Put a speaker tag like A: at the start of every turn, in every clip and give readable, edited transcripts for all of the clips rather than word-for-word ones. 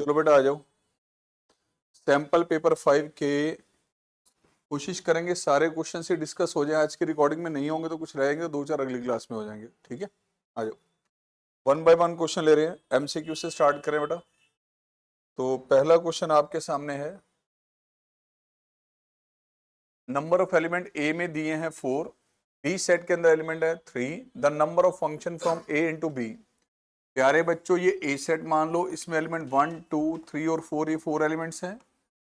A: चलो बेटा आ जाओ। सैंपल पेपर 5 के कोशिश करेंगे सारे क्वेश्चन से डिस्कस हो जाए। आज की रिकॉर्डिंग में नहीं होंगे तो कुछ रहेंगे, 2-4 अगली क्लास में हो जाएंगे। ठीक है, आ जाओ। 1 बाय 1 क्वेश्चन ले रहे हैं। एमसीक्यू से स्टार्ट करें बेटा। तो पहला क्वेश्चन आपके सामने है, नंबर ऑफ एलिमेंट ए में दिए हैं 4, बी सेट के अंदर एलिमेंट है 3, the number of function from A into B. प्यारे बच्चों, ये ए सेट मान लो, इसमें एलिमेंट 1, 2, 3 और 4, ये 4 एलिमेंट्स हैं।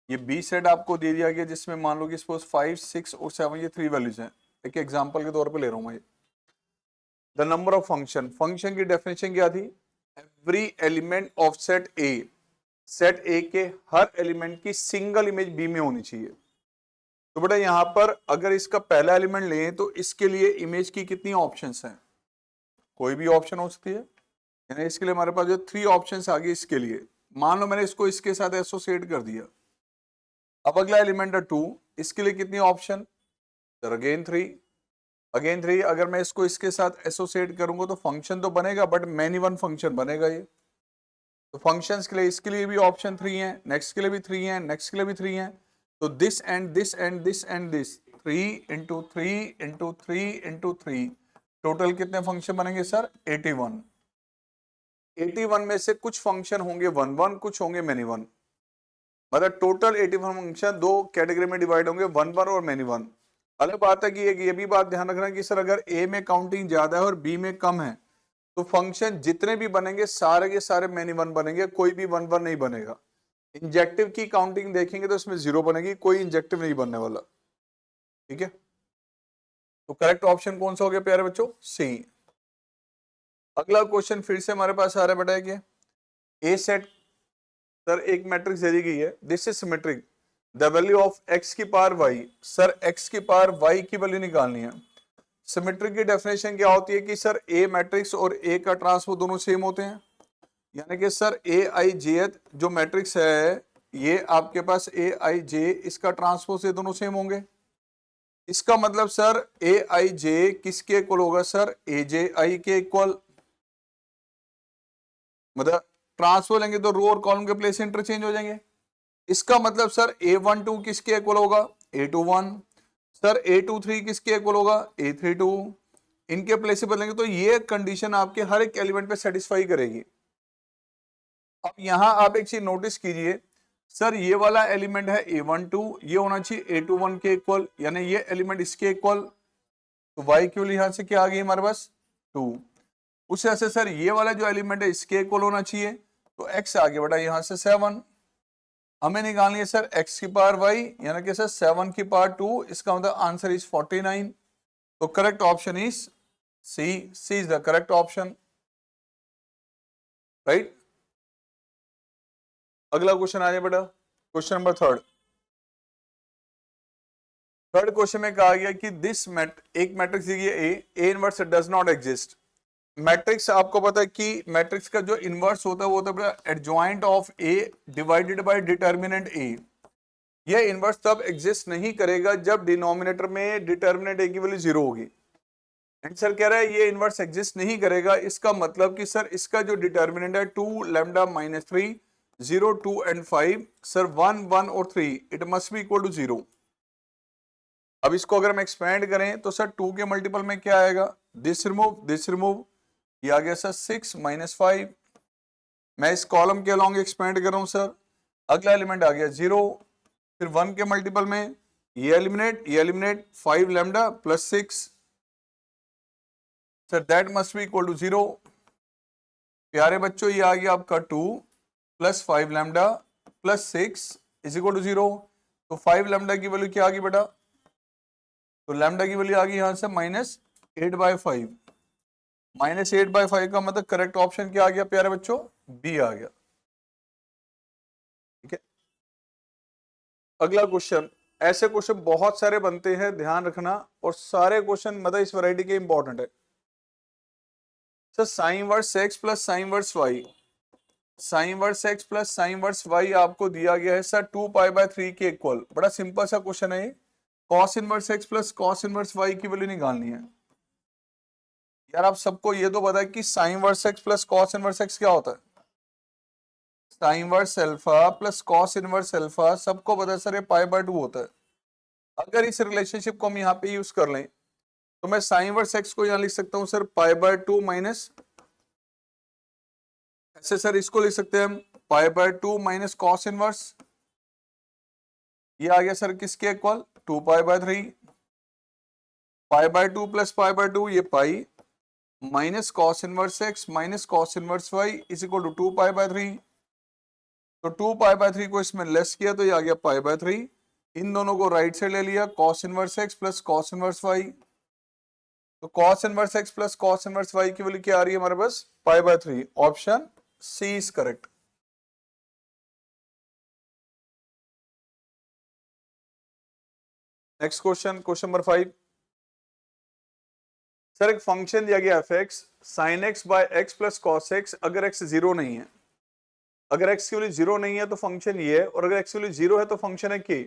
A: ये बी सेट आपको दे दिया गया जिसमें मान लो कि सपोज 5, 6 और 7 ये 3 वैल्यूज हैं। एक एग्जांपल के तौर पे ले रहा हूं मैं। The number of function, function की डेफिनेशन क्या थी? Every element of set A, set ए के हर एलिमेंट की सिंगल इमेज बी में होनी चाहिए। तो बेटा यहां पर अगर इसका पहला एलिमेंट लें तो इसके लिए इमेज की कितनी ऑप्शंस हैं? कोई भी ऑप्शन हो सकती है। यानी इसके लिए हमारे पास जो 3 ऑप्शंस आ गए। इसके लिए मान लो मैंने इसको इसके साथ एसोसिएट कर दिया। अब अगला एलिमेंट है 2, इसके लिए कितनी ऑप्शन? Sir again 3, again 3। अगर मैं इसको इसके साथ एसोसिएट करूंगा तो फंक्शन तो बनेगा, बट मैनी वन फंक्शन बनेगा ये। तो फंक्शंस के लिए इसके लिए भी ऑप्शन 3 है, नेक्स्ट के लिए भी 3 है, नेक्स्ट के लिए भी 3 है। तो this and this and this and this, 3 into 3 into 3 into 3, total कितने फंक्शन बनेंगे सर? 81। 81 में से कुछ फंक्शन होंगे 1 1, कुछ होंगे मैनी वन। मतलब टोटल 81 फंक्शन 2 कैटेगरी में डिवाइड होंगे, 1 1 और मैनी वन। अलग बात है कि ये भी बात ध्यान रखना कि सर अगर ए में काउंटिंग ज्यादा है और बी में कम है तो फंक्शन जितने भी बनेंगे सारे के सारे मैनी वन बनेंगे, कोई भी 1 1 नहीं बनेगा। इंजेक्टिव की काउंटिंग देखेंगे तो इसमें 0 बनेगी, कोई इंजेक्टिव नहीं बनने वाला। ठीक है, तो करेक्ट ऑप्शन कौन सा हो गया प्यारे बच्चों? सी। अगला क्वेश्चन फिर से हमारे पास आ रहा है बेटा कि ए सेट, सर एक मैट्रिक्स दे दी गई है, this is symmetric, the value of x की पावर वाई। सर एक्स की पावर वाई की वैल्यू निकालनी है। सिमेट्रिक की डेफिनेशन क्या होती है कि सर ए मैट्रिक्स और ए का ट्रांसपोज दोनों सेम होते हैं। यानी कि सर ए आई जे जो मैट्रिक्स है ये आपके पास ए आई जे, इसका ट्रांसपोज ये दोनों सेम होंगे। इसका मतलब सर ए आई जे किसके इक्वल होगा? सर ए जे आई के इक्वल। मतलब ट्रांसपोज लेंगे तो रो और कॉलम के प्लेस इंटरचेंज हो जाएंगे। इसका मतलब सर A12 किसके इक्वल होगा? A21। सर A23 किसके इक्वल होगा? A32। इनके प्लेस से बदलेंगे तो ये कंडीशन आपके हर एक एलिमेंट पे सेटिस्फाई करेगी। अब यहां आप एक चीज नोटिस कीजिए, सर ये वाला एलिमेंट है A12, ये होना चाहिए A21 के इक्वल, यानी ये एलिमेंट इसके इक्वल। तो y की वैल्यू यहां से क्या आ गई हमारे पास? 2। उस तरह से सर ये वाला जो एलिमेंट है इसके इक्वल होना चाहिए, तो x आ गया बेटा यहां से 7। हमें निकालनी है सर x की पावर y, यानी कि सर 7 की पावर 2, इसका मतलब आंसर इज 49। तो correct option is C, C is the correct option, right. अगला क्वेश्चन आ जाए बेटा, क्वेश्चन नंबर 3। थर्ड क्वेश्चन में कहा गया कि दिस एक मैट्रिक्स दी गई A inverse does not exist. Matrix आपको पता है कि मैट्रिक्स का जो इनवर्स होता है वो होता है adjoint of A divided by determinant A. यह इनवर्स तब एग्जिस्ट नहीं करेगा जब डिनोमिनेटर में डिटर्मिनेंट ए की वैल्यू 0 होगी। आंसर कह रहा है ये इनवर्स एग्जिस्ट नहीं करेगा। इसका मतलब कि सर इसका जो डिटर्मिनेंट है 2 लैम्डा माइनस 3, 0, 2 एंड 5, सर 1, 1 और 3, it must be equal to 0। अब इसको अगर हम एक्सपेंड करें तो सर 2 के मल्टीपल में क्या आएगा? दिस रिमूव, ये आ गया सर 6 माइनस 5। मैं इस कॉलम के अलॉन्ग एक्सपेंड कर रहा हूं सर। अगला एलिमेंट आ गया 0, फिर 1 के मल्टीपल में ये eliminate 5 lambda plus 6, sir that must be equal to 0। प्यारे बच्चों ये आ गया आपका 2 plus 5 lambda plus 6 is equal to 0। तो 5 लैम्डा की वैल्यू क्या आ गई बेटा? तो लैम्डा की वैल्यू आ गई यहां से -8/5। -8/5 का मतलब करेक्ट ऑप्शन क्या आ गया प्यारे बच्चों? बी आ गया। ठीक है, अगला क्वेश्चन। ऐसे क्वेश्चन बहुत सारे बनते हैं, ध्यान रखना, और सारे क्वेश्चन मतलब इस वैरायटी के इंपॉर्टेंट है। Sir sine inverse x plus sine inverse y, sine inverse x plus sine inverse y आपको दिया गया है सर 2π/3 के इक्वल। बड़ा सिंपल सा क्वेश्चन है ये। Cos inverse x plus cos inverse y की वैल्यू निकालनी है। यार आप सबको ये तो पता है कि sine inverse x plus cos inverse x क्या होता है? Sine inverse alpha plus cos inverse alpha, सबको पता है सर ये पाई बाय 2 होता है। अगर इस रिलेशनशिप को हम यहाँ पे यूज कर लें तो मैं साइन इनवर्स एक्स को यहाँ लिख सकता हूँ सर पाई बाय 2 माइनस, ऐसे सर इसको लिख सकते हैं हम pi by 2 minus cos inverse, ये आ गया सर किसके equal 2 pi by 3, pi by 2 plus pi by 2 ये pi minus cos inverse x minus cos inverse y is equal to 2 pi by 3। तो 2 पाई बाय 3 को इसमें लेस किया तो ये आ गया पाई बाय 3, इन दोनों को राइट साइड ले लिया cos inverse x plus cos inverse y, तो cos inverse x plus cos inverse y की वैल्यू क्या आ रही है हमारे पास pi by 3, option C is correct. Next question, question number 5। Sir एक फंक्शन दिया गया f x sine x by x plus cos x, अगर एक्स जीरो नहीं है, अगर एक्स की वैल्यू जीरो नहीं है तो फंक्शन ये है, और अगर एक्स की वैल्यू जीरो है तो फंक्शन है के।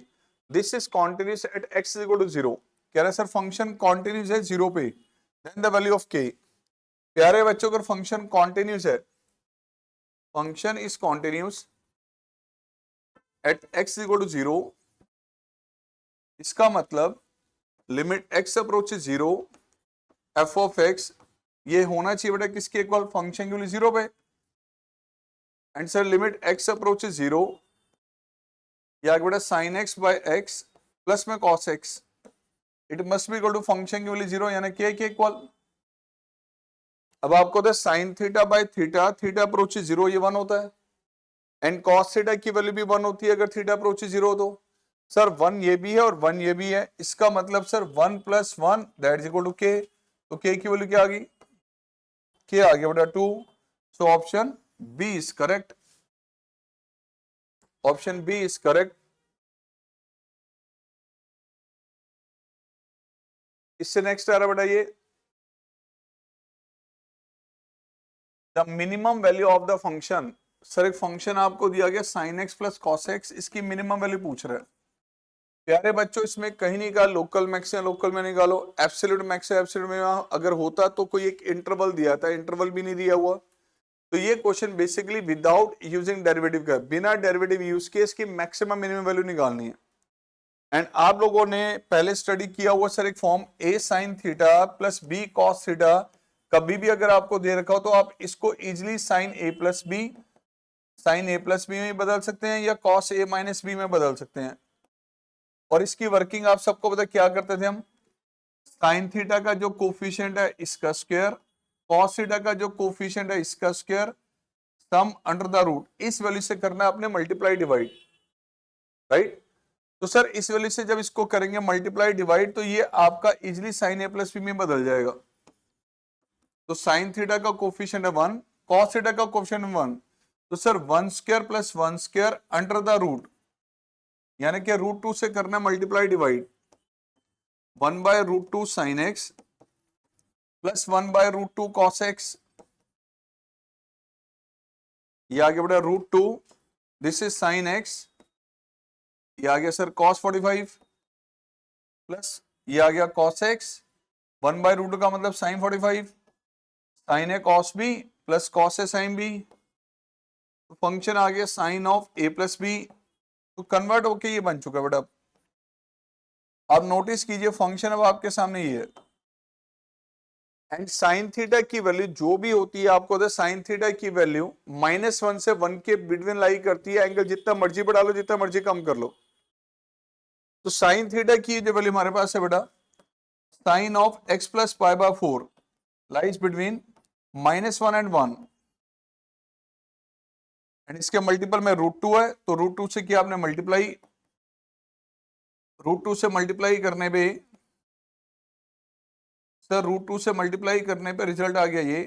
A: This is continuous at x is equal to zero, कह रहा है सर फंक्शन कॉन्टिन्यूस है जीरो पे, then the value of k. प्यारे बच्चों अगर फंक्शन कॉन्टिन्यूस है, function is continuous at x is equal to zero, इसका मतलब limit x approaches zero f of x ये होना चाहिए बेटा किसके इक्वल फंक्शन की वैल्यू जीरो पे, and sir limit x approaches zero या बेटा sign x by x plus में cos x, it must be equal to function की वैल्यू जीरो यानी के इक्वल। अब आपको तो sine theta by theta, theta approaches zero ये 1 होता है, एंड कॉस थीटा की वैल्यू भी 1 होती है अगर थीटा अप्रोचेस जीरो तो। सर 1 ये भी है और 1 ये भी है, इसका मतलब sir 1 plus 1 that is equal to k, तो के की वैल्यू क्या आ गई के आ गया बेटा 2, so option B is correct, option B is correct. इससे नेक्स्ट आ रहा बेटा ये the minimum value of the function. Sir एक फंक्शन आपको दिया गया sine x plus cos x, इसकी मिनिमम वैल्यू पूछ रहा है। प्यारे बच्चों इसमें कहीं नहीं कहा लोकल मैक्स या लोकल में निकालो, एब्सोल्यूट मैक्स या एब्सोल्यूट में अगर होता तो कोई एक इंटरवल दिया था, इंटरवल भी नहीं दिया हुआ। तो ये question basically without using derivative का, बिना डेरिवेटिव यूज के इसकी मैक्सिमम मिनिमम वैल्यू निकालनी है। एंड आप लोगों ने पहले स्टडी किया हुआ सर एक form a sine theta plus b cos theta, कभी भी अगर आपको दे रखा हो तो आप इसको easily sine A plus B, sign A plus B में बदल सकते हैं या कॉस ए माइनस बी में बदल सकते हैं। और इसकी वर्किंग आप सबको पता क्या करते थे हम, साइन थीटा का जो कोफिशिएंट है इसका स्क्वायर, कॉस थीटा का जो कोफिशिएंट है इसका square, sum under the root, इस वैल्यू से करना है आपने मल्टीप्लाई डिवाइड, राइट। तो सर इस वैल्यू से जब इसको करेंगे मल्टीप्लाई डिवाइड तो ये आपका easily sine A plus B में बदल जाएगा। तो साइन थीटा का कोफिशिएंट है 1, कॉस थीटा का कोफिशिएंट 1, तो sir 1 square plus 1 square under the root, यानी कि रूट 2 से करना multiply divide, 1 by root 2 sine x plus 1 by root 2 cos x, ये आ गया बेटा root 2, this is sine x, ये आ गया सर कॉस 45 प्लस ये आ गया कॉस एक्स, 1 बाय रूट 2 का मतलब sine 45, sine A cos B plus cos A sine B, तो फंक्शन आ गया sine of A plus B, तो कन्वर्ट होके ये बन चुका बेटा। अब नोटिस कीजिए फंक्शन अब आपके सामने ये है, एंड साइन थीटा की वैल्यू जो भी होती है आपको साइन थीटा की वैल्यू -1 से 1 के बिटवीन लाई करती है, एंगल जितना मर्जी बढ़ा लो जितना मर्जी कम कर लो। तो साइन थीटा की जो वैल्यू हमारे पास है बेटा sine of x plus pi by 4 lies between -1 and 1, and इसके मल्टीपल में रूट 2 है, तो रूट 2 से किया आपने मल्टीप्लाई, रूट 2 से मल्टीप्लाई करने पे सर रूट 2 से मल्टीप्लाई करने पे रिजल्ट आ गया ये।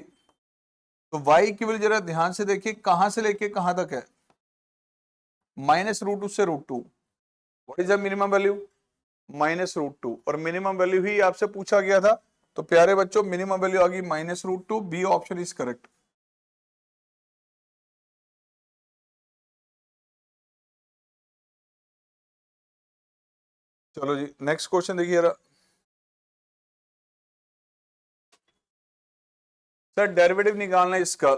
A: तो y की वैल्यू जरा ध्यान से देखिए कहां से लेके कहां तक है, माइनस रूट 2 से root 2, what is the minimum value -√2, और मिनिमम वैल्यू ही आपसे पूछा गया था। तो प्यारे बच्चों मिनिमम वैल्यू आ गई -√2, बी ऑप्शन इज करेक्ट। चलो जी नेक्स्ट क्वेश्चन देखिए जरा। सर डेरिवेटिव निकालना है इसका,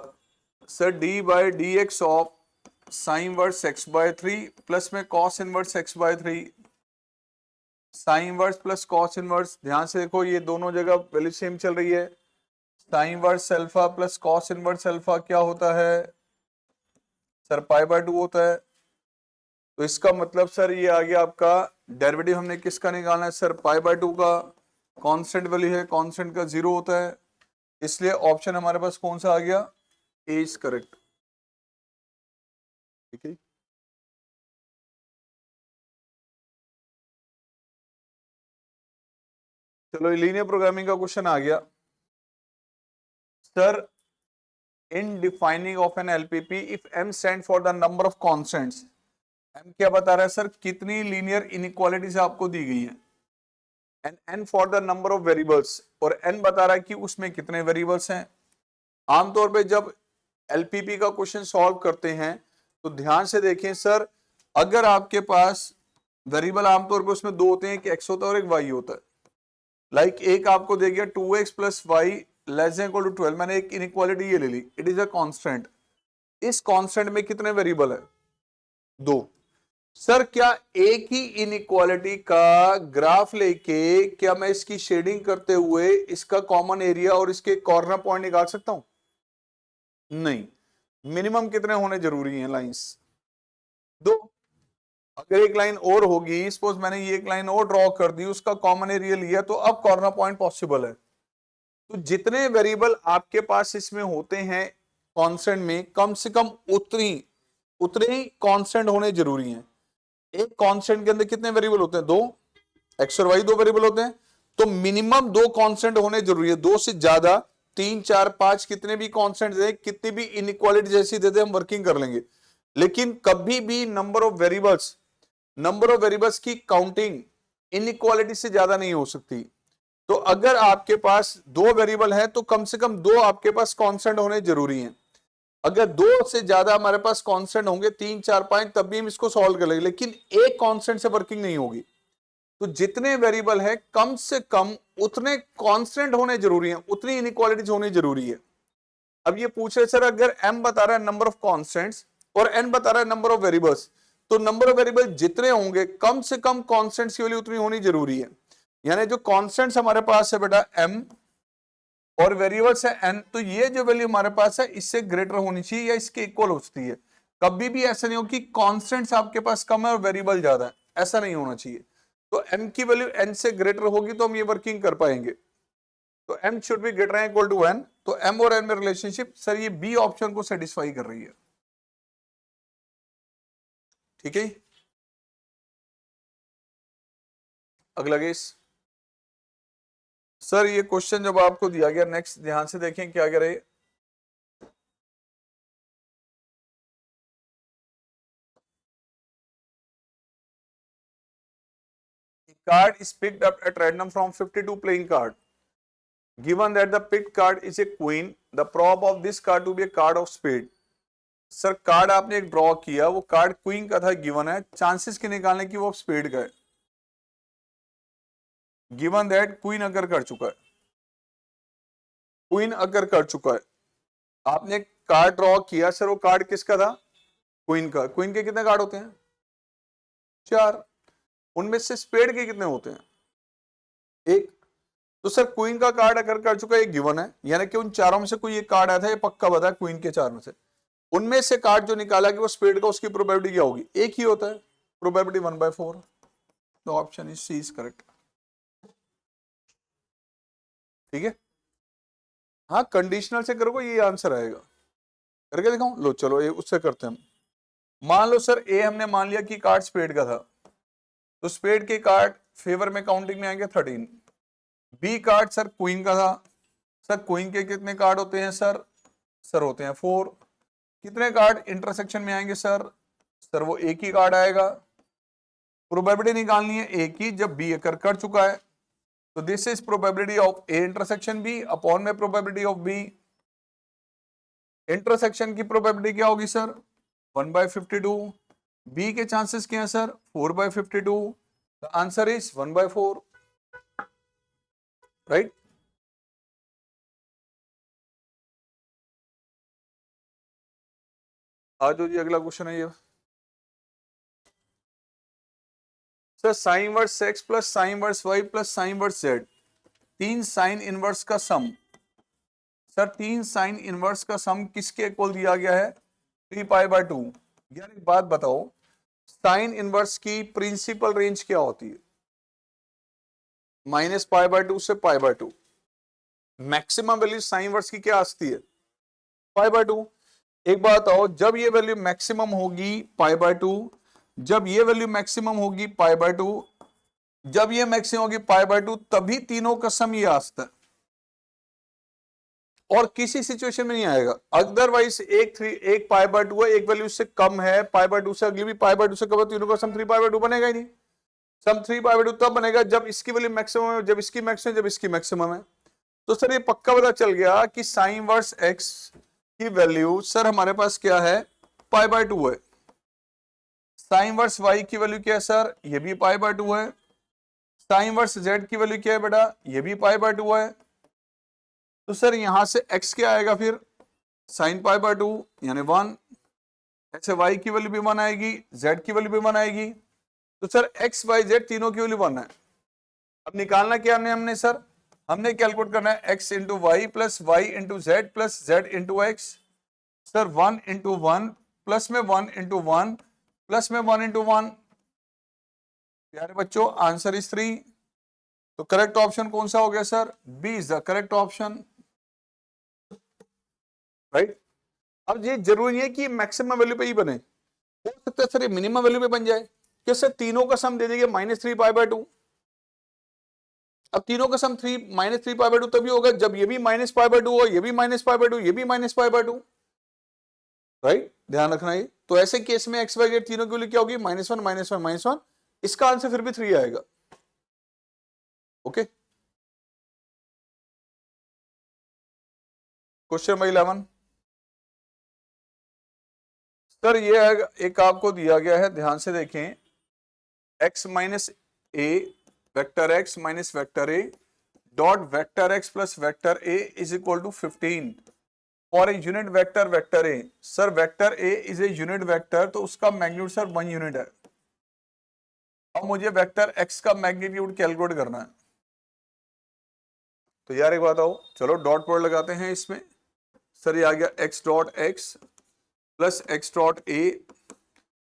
A: sir d by d x of sine inverse x by 3 plus में cos inverse x by 3, sine inverse plus cos inverse, ध्यान से देखो ये दोनों जगह वैल्यू सेम चल रही है। Sine inverse alpha plus cos inverse alpha क्या होता है सर, पाई बाय 2 होता है। तो इसका मतलब सर ये आ गया आपका डेरिवेटिव हमने किसका निकालना है सर, पाई बाय 2 का। कांस्टेंट वैल्यू है, कांस्टेंट का 0 होता है, इसलिए ऑप्शन हमारे पास कौन सा आ गया, ए इज करेक्ट। ठीक है, चलो लीनियर प्रोग्रामिंग का क्वेश्चन आ गया sir. In defining of an LPP if m stand for the number of constants, m क्या बता रहा है सर, कितनी लीनियर इनइक्वालिटीज आपको दी गई है, and n for the number of variables, और एन बता रहा है कि उसमें कितने वेरिएबल्स हैं। आमतौर पे जब एलपीपी का क्वेश्चन सॉल्व करते हैं तो ध्यान से देखें सर, अगर आपके पास वेरिएबल आमतौर पे उसमें दो होते हैं, एक एक्स होता है और एक वाई होता है। लाइक एक आपको दे गया 2x plus y less than equal to 12, मैंने एक इनइक्वालिटी ये ले ली, इट इज अ कांस्टेंट। इस कांस्टेंट में कितने वेरिएबल है, दो। सर क्या एक ही इनइक्वालिटी का ग्राफ लेके क्या मैं इसकी शेडिंग करते हुए इसका कॉमन एरिया और इसके कॉर्नर पॉइंट निकाल सकता हूं, नहीं। मिनिमम कितने होने जरूरी हैं लाइंस, दो। अगर एक लाइन और होगी, सपोज मैंने ये एक लाइन और ड्रॉ कर दी, उसका कॉमन एरिया लिया, तो अब कॉर्नर पॉइंट पॉसिबल है। तो जितने वेरिएबल आपके पास इसमें होते हैं कांस्टेंट में, कम से कम उतने ही कांस्टेंट होने जरूरी हैं। एक कांस्टेंट के अंदर कितने वेरिएबल होते हैं, दो, एक्स और वाई दो वेरिएबल होते हैं, तो मिनिमम दो कांस्टेंट होने जरूरी है। दो से ज्यादा, 3, 4, 5 कितने भी कांस्टेंट दे, कितनी भी इनइक्वालिटी जैसी दे दे, हम वर्किंग कर लेंगे। लेकिन कभी भी नंबर ऑफ वेरिएबल्स की काउंटिंग इनइक्वालिटी से ज्यादा नहीं हो सकती। तो अगर आपके पास दो वेरिएबल है तो कम से कम दो आपके पास कांस्टेंट होने जरूरी हैं। अगर दो से ज्यादा हमारे पास कांस्टेंट होंगे, 3, 4, 5, तब भी हम इसको सॉल्व कर लेंगे, लेकिन एक कांस्टेंट से वर्किंग नहीं होगी। तो जितने वेरिएबल है कम से कम उतने कांस्टेंट होने जरूरी हैं, उतनी इनइक्वालिटीज होनी जरूरी है। अब ये पूछ रहे सर, अगर m बता रहा है नंबर ऑफ कॉन्स्टेंट्स और n बता रहा है नंबर ऑफ वेरिएबल्स, तो नंबर ऑफ वेरिएबल जितने होंगे कम से कम कॉन्स्टेंट्स की वैल्यू उतनी होनी जरूरी है। यानी जो कॉन्स्टेंट्स हमारे पास है बेटा m और वेरिएबल्स है n, तो ये जो वैल्यू हमारे पास है इससे ग्रेटर होनी चाहिए या इसके इक्वल होती है। कभी भी ऐसा नहीं हो कि कॉन्स्टेंट्स आपके पास कम है और वेरिएबल ज्यादा है, ऐसा नहीं होना चाहिए। तो m की वैल्यू n से ग्रेटर होगी तो हम ये वर्किंग कर पाएंगे। तो m should be greater equal to n। तो m और n में रिलेशनशिप सर ये बी ऑप्शन को सेटिस्फाई कर रही है। ठीक है, अगला केस सर, ये क्वेश्चन जब आपको दिया गया, नेक्स्ट ध्यान से देखें क्या कह रहे, card is picked up at random from 52 playing card. Given that the picked card is a queen, the prop of this card to be a card of spade. Sir card आपने एक draw किया, वो card queen का था, given है, chances के निकालने की वो स्पेड का है। गिवन दैट क्वीन अगर कर चुका है, क्वीन अगर कर चुका है, आपने कार्ड ड्रॉ किया सर, वो कार्ड किसका था, क्वीन का। क्वीन के कितने कार्ड होते हैं, 4, उनमें से स्पेड के कितने होते हैं, 1। तो सर क्वीन का कार्ड अगर कर चुका है, ये गिवन है, यानी कि उन चारों में से कोई एक कार्ड आया था, ये पक्का बता, क्वीन के 4 में से उनमें से कार्ड जो निकाला कि वो स्पेड का, उसकी प्रोबेबिलिटी क्या होगी, एक ही होता है, प्रोबेबिलिटी 1/4। तो option is C is correct. ठीक है, हाँ कंडीशनल से करोगे ये आंसर आएगा। करके दिखाऊं, लो चलो ये उससे करते हैं हम। मान लो सर ए हमने मान लिया कि कार्ड स्पेड का था, तो स्पेड के कार्ड फेवर में काउंटिंग में आएंगे 13। बी कार्ड सर क्वीन का था, सर क्वीन के कितने कार्ड होते हैं सर, सर होते हैं 4। कितने कार्ड इंटरसेक्शन में आएंगे सर, सर वो एक ही कार्ड आएगा। प्रोबेबिलिटी निकालनी है ए की, जब बी कर चुका है, तो this is probability of A intersection B upon में प्रोबेबिलिटी ऑफ बी। इंटरसेक्शन की प्रोबेबिलिटी क्या होगी सर, 1/52। बी के चांसेस क्या है sir, 4/52। The answer is 1/4, right. आ जाओ जी, अगला क्वेश्चन है ये sir, sine inverse x plus sine inverse y plus sine inverse z, तीन साइन इनवर्स का सम। सर तीन साइन इनवर्स का सम किसके इक्वल दिया गया है? 3π/2। यार एक बात बताओ, साइन इनवर्स की प्रिंसिपल रेंज क्या होती है? -π/2 से π/2। मैक्सिमम वैल्यू साइन इनवर्स की क्या आती है? π/2। एक बात आओ, जब ये वैल्यू मैक्सिमम होगी π/2, जब ये वैल्यू मैक्सिमम होगी π/2, जब ये मैक्सिमम होगी π/2, तभी तीनों का सम ये आता है, और किसी सिचुएशन में नहीं आएगा। अदरवाइज एक π/2 है, एक वैल्यू से कम है, π/2 से अगली भी π/2 से कम है, तीनों का सम 3π/2 बनेगा ही नहीं। सम 3π/2 तब बनेगा जब इसकी वैल्यू मैक्सिमम है, जब इसकी मैक्सिमम, जब इसकी मैक्सिमम है। तो सर ये पक्का पता चल गया कि साइन इनवर्स एक्स की वैल्यू सर हमारे पास क्या है? π/2 है। साइन इनवर्स वाई की वैल्यू क्या है सर? ये भी π/2 है। साइन इनवर्स जेड की वैल्यू क्या है बेटा? ये भी π/2 है। तो सर यहां से x क्या आएगा फिर? साइन π/2 यानी 1। ऐसे y की वैल्यू भी 1 आएगी, z की वैल्यू भी 1 आएगी। तो सर x y z तीनों की वैल्यू 1 है। अब निकालना क्या हमने सर? हमने कैलकुलेट करना है x into y plus y into z plus z into x. Sir 1 into 1 plus में 1 इंटू 1 प्लस में 1 इंटू 1। प्यारे बच्चों आंसर इज 3। तो करेक्ट ऑप्शन कौन सा हो गया sir? B is the correct option, right. अब ये जरूरी है कि मैक्सिमम वैल्यू पे ही बने, हो सकता है सर ये मिनिमम वैल्यू पे बन जाए। कि सर तीनों का सम दे देंगे -3π/2। अब तीनों का सम -3π/2 तभी होगा जब ये भी -π/2 हो, ये भी -π/2, ये भी -π/2, राइट। ध्यान रखना ये। तो ऐसे केस में एक्स वाई जेड तीनों की वैल्यू क्या होगी? -1 -1 -1। इसका आंसर फिर भी 3 आएगा। ओके, क्वेश्चन नंबर 11 सर ये एक आपको दिया गया है, ध्यान से देखें। x minus a vector x minus vector a dot vector x plus vector a is equal to 15 for a unit vector vector a. Sir vector a is a unit vector, तो उसका मैग्नीट्यूड सर 1 यूनिट है। अब मुझे vector x का magnitude calculate करना है। तो यार एक बात आओ, चलो डॉट प्रोडक्ट लगाते हैं इसमें। सर ये आ गया x dot x plus x dot a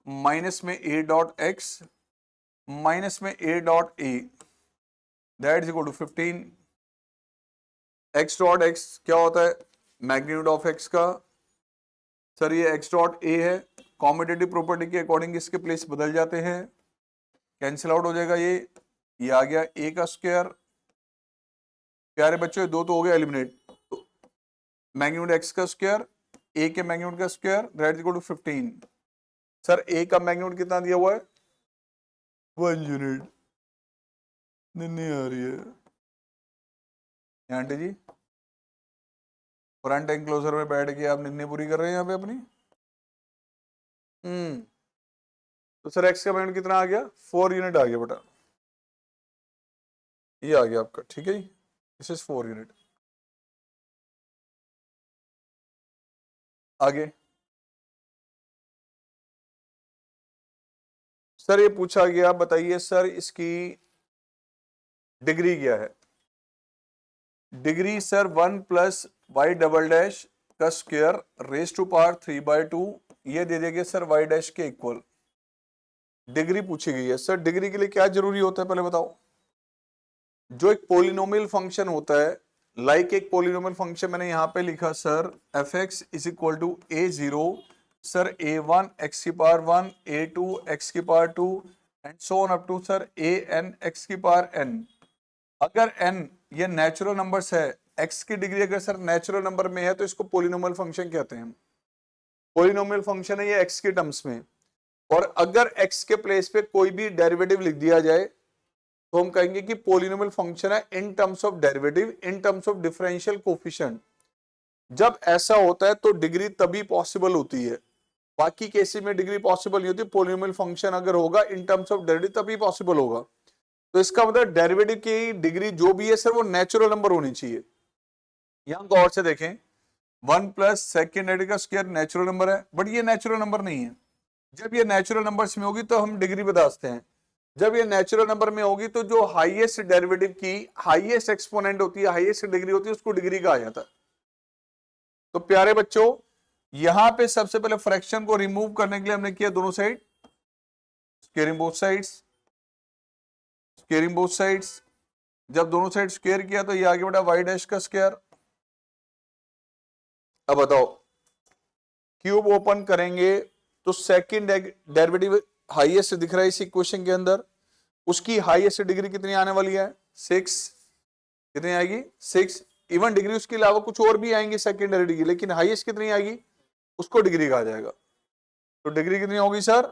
A: minus में a डॉट x माइनस में a dot a that is equal to 15। x dot x क्या होता है? मैग्नीट्यूड ऑफ x का। सर ये x डॉट a है, कॉम्यूटेटिव प्रॉपर्टी के according इसके प्लेस बदल जाते हैं, कैंसिल आउट हो जाएगा। ये आ गया a का स्क्वायर। प्यारे बच्चों दो तो हो गया एलिमिनेट। तो मैग्नीट्यूड x का स्क्वायर a के मैग्नीट्यूड का square that is equal to 15। Sir a का मैग्नीट्यूड कितना दिया हुआ है? 1 यूनिट। नहीं आ रही है आंटी जी, फ्रंट एंक्लोजर में बैठ के आप निन्ने पूरी कर रहे हैं यहाँ पे अपनी। तो सर x का मैग्नीट्यूड कितना आ गया? 4 यूनिट आ गया बेटा, ये आ गया आपका, ठीक है जी। This is 4 unit. आगे सर ये पूछा गया, बताइए सर इसकी डिग्री क्या है? Degree sir 1 plus y double dash का स्क्वायर रेज टू पावर 3/2, ये दे देंगे सर वाई डैश के इक्वल। डिग्री पूछी गई है। सर डिग्री के लिए क्या जरूरी होता है पहले बताओ? जो एक पोलिनोमियल फंक्शन होता है, लाइक एक पोलिनोमियल फंक्शन मैंने यहां पे लिखा sir f(x) is equal to a0 sir a1 x की पावर 1, a2 x की power 2 and so on up to sir an x की पावर n। अगर n ये नेचुरल नंबर्स है, x की डिग्री अगर सर नेचुरल नंबर में है तो इसको पोलिनोमियल फंक्शन कहते हैं। पोलिनोमियल फंक्शन है ये x के टर्म्स में, और अगर x के प्लेस पे कोई भी डेरिवेटिव लिख दिया जाए तो हम कहेंगे कि पोलिनोमियल फंक्शन है in terms of derivative, in terms of differential coefficient. जब ऐसा होता है तो डिग्री तभी पॉसिबल होती है, बाकी केसेस में डिग्री पॉसिबल नहीं होती। पोलिनोमियल फंक्शन अगर होगा इन टर्म्स ऑफ डेरिवेटिव तभी पॉसिबल होगा। तो इसका मतलब डेरिवेटिव की डिग्री जो भी है सर वो नेचुरल नंबर होनी चाहिए। यहां गौर से देखें, 1 प्लस सेकेंड डेरिवेटिव का स्क्वायर नेचुरल नंबर है, बट ये नेचुरल नंबर नहीं है। जब ये नेचुरल नंबर्स में होगी तो हम डिग्री बताते हैं। जब ये नेचुरल नंबर में होगी तो जो हाईएस्ट डेरिवेटिव की हाईएस्ट एक्सपोनेंट होती है, हाईएस्ट डिग्री होती है, उसको डिग्री कहा जाता है। तो प्यारे बच्चों, यहां पे सबसे पहले फ्रैक्शन को रिमूव करने के लिए हमने किया दोनों side squaring both sides, squaring both sides. जब दोनों साइड स्क्वेयर किया तो ये आगे बढ़ा वाई डैश का स्क्वायर। अब बताओ, क्यूब ओपन करेंगे तो सेकंड डेरिवेटिव हाईएस्ट दिख रहा है इस इक्वेशन के अंदर, उसकी हाईएस्ट डिग्री कितनी आने वाली है? 6। कितनी आएगी? 6। इवन डिग्री उसके अलावा कुछ और भी आएंगे सेकेंडरी डिग्री, लेकिन हाईएस्ट कितनी आएगी उसको डिग्री कहा जाएगा। तो डिग्री कितनी होगी sir?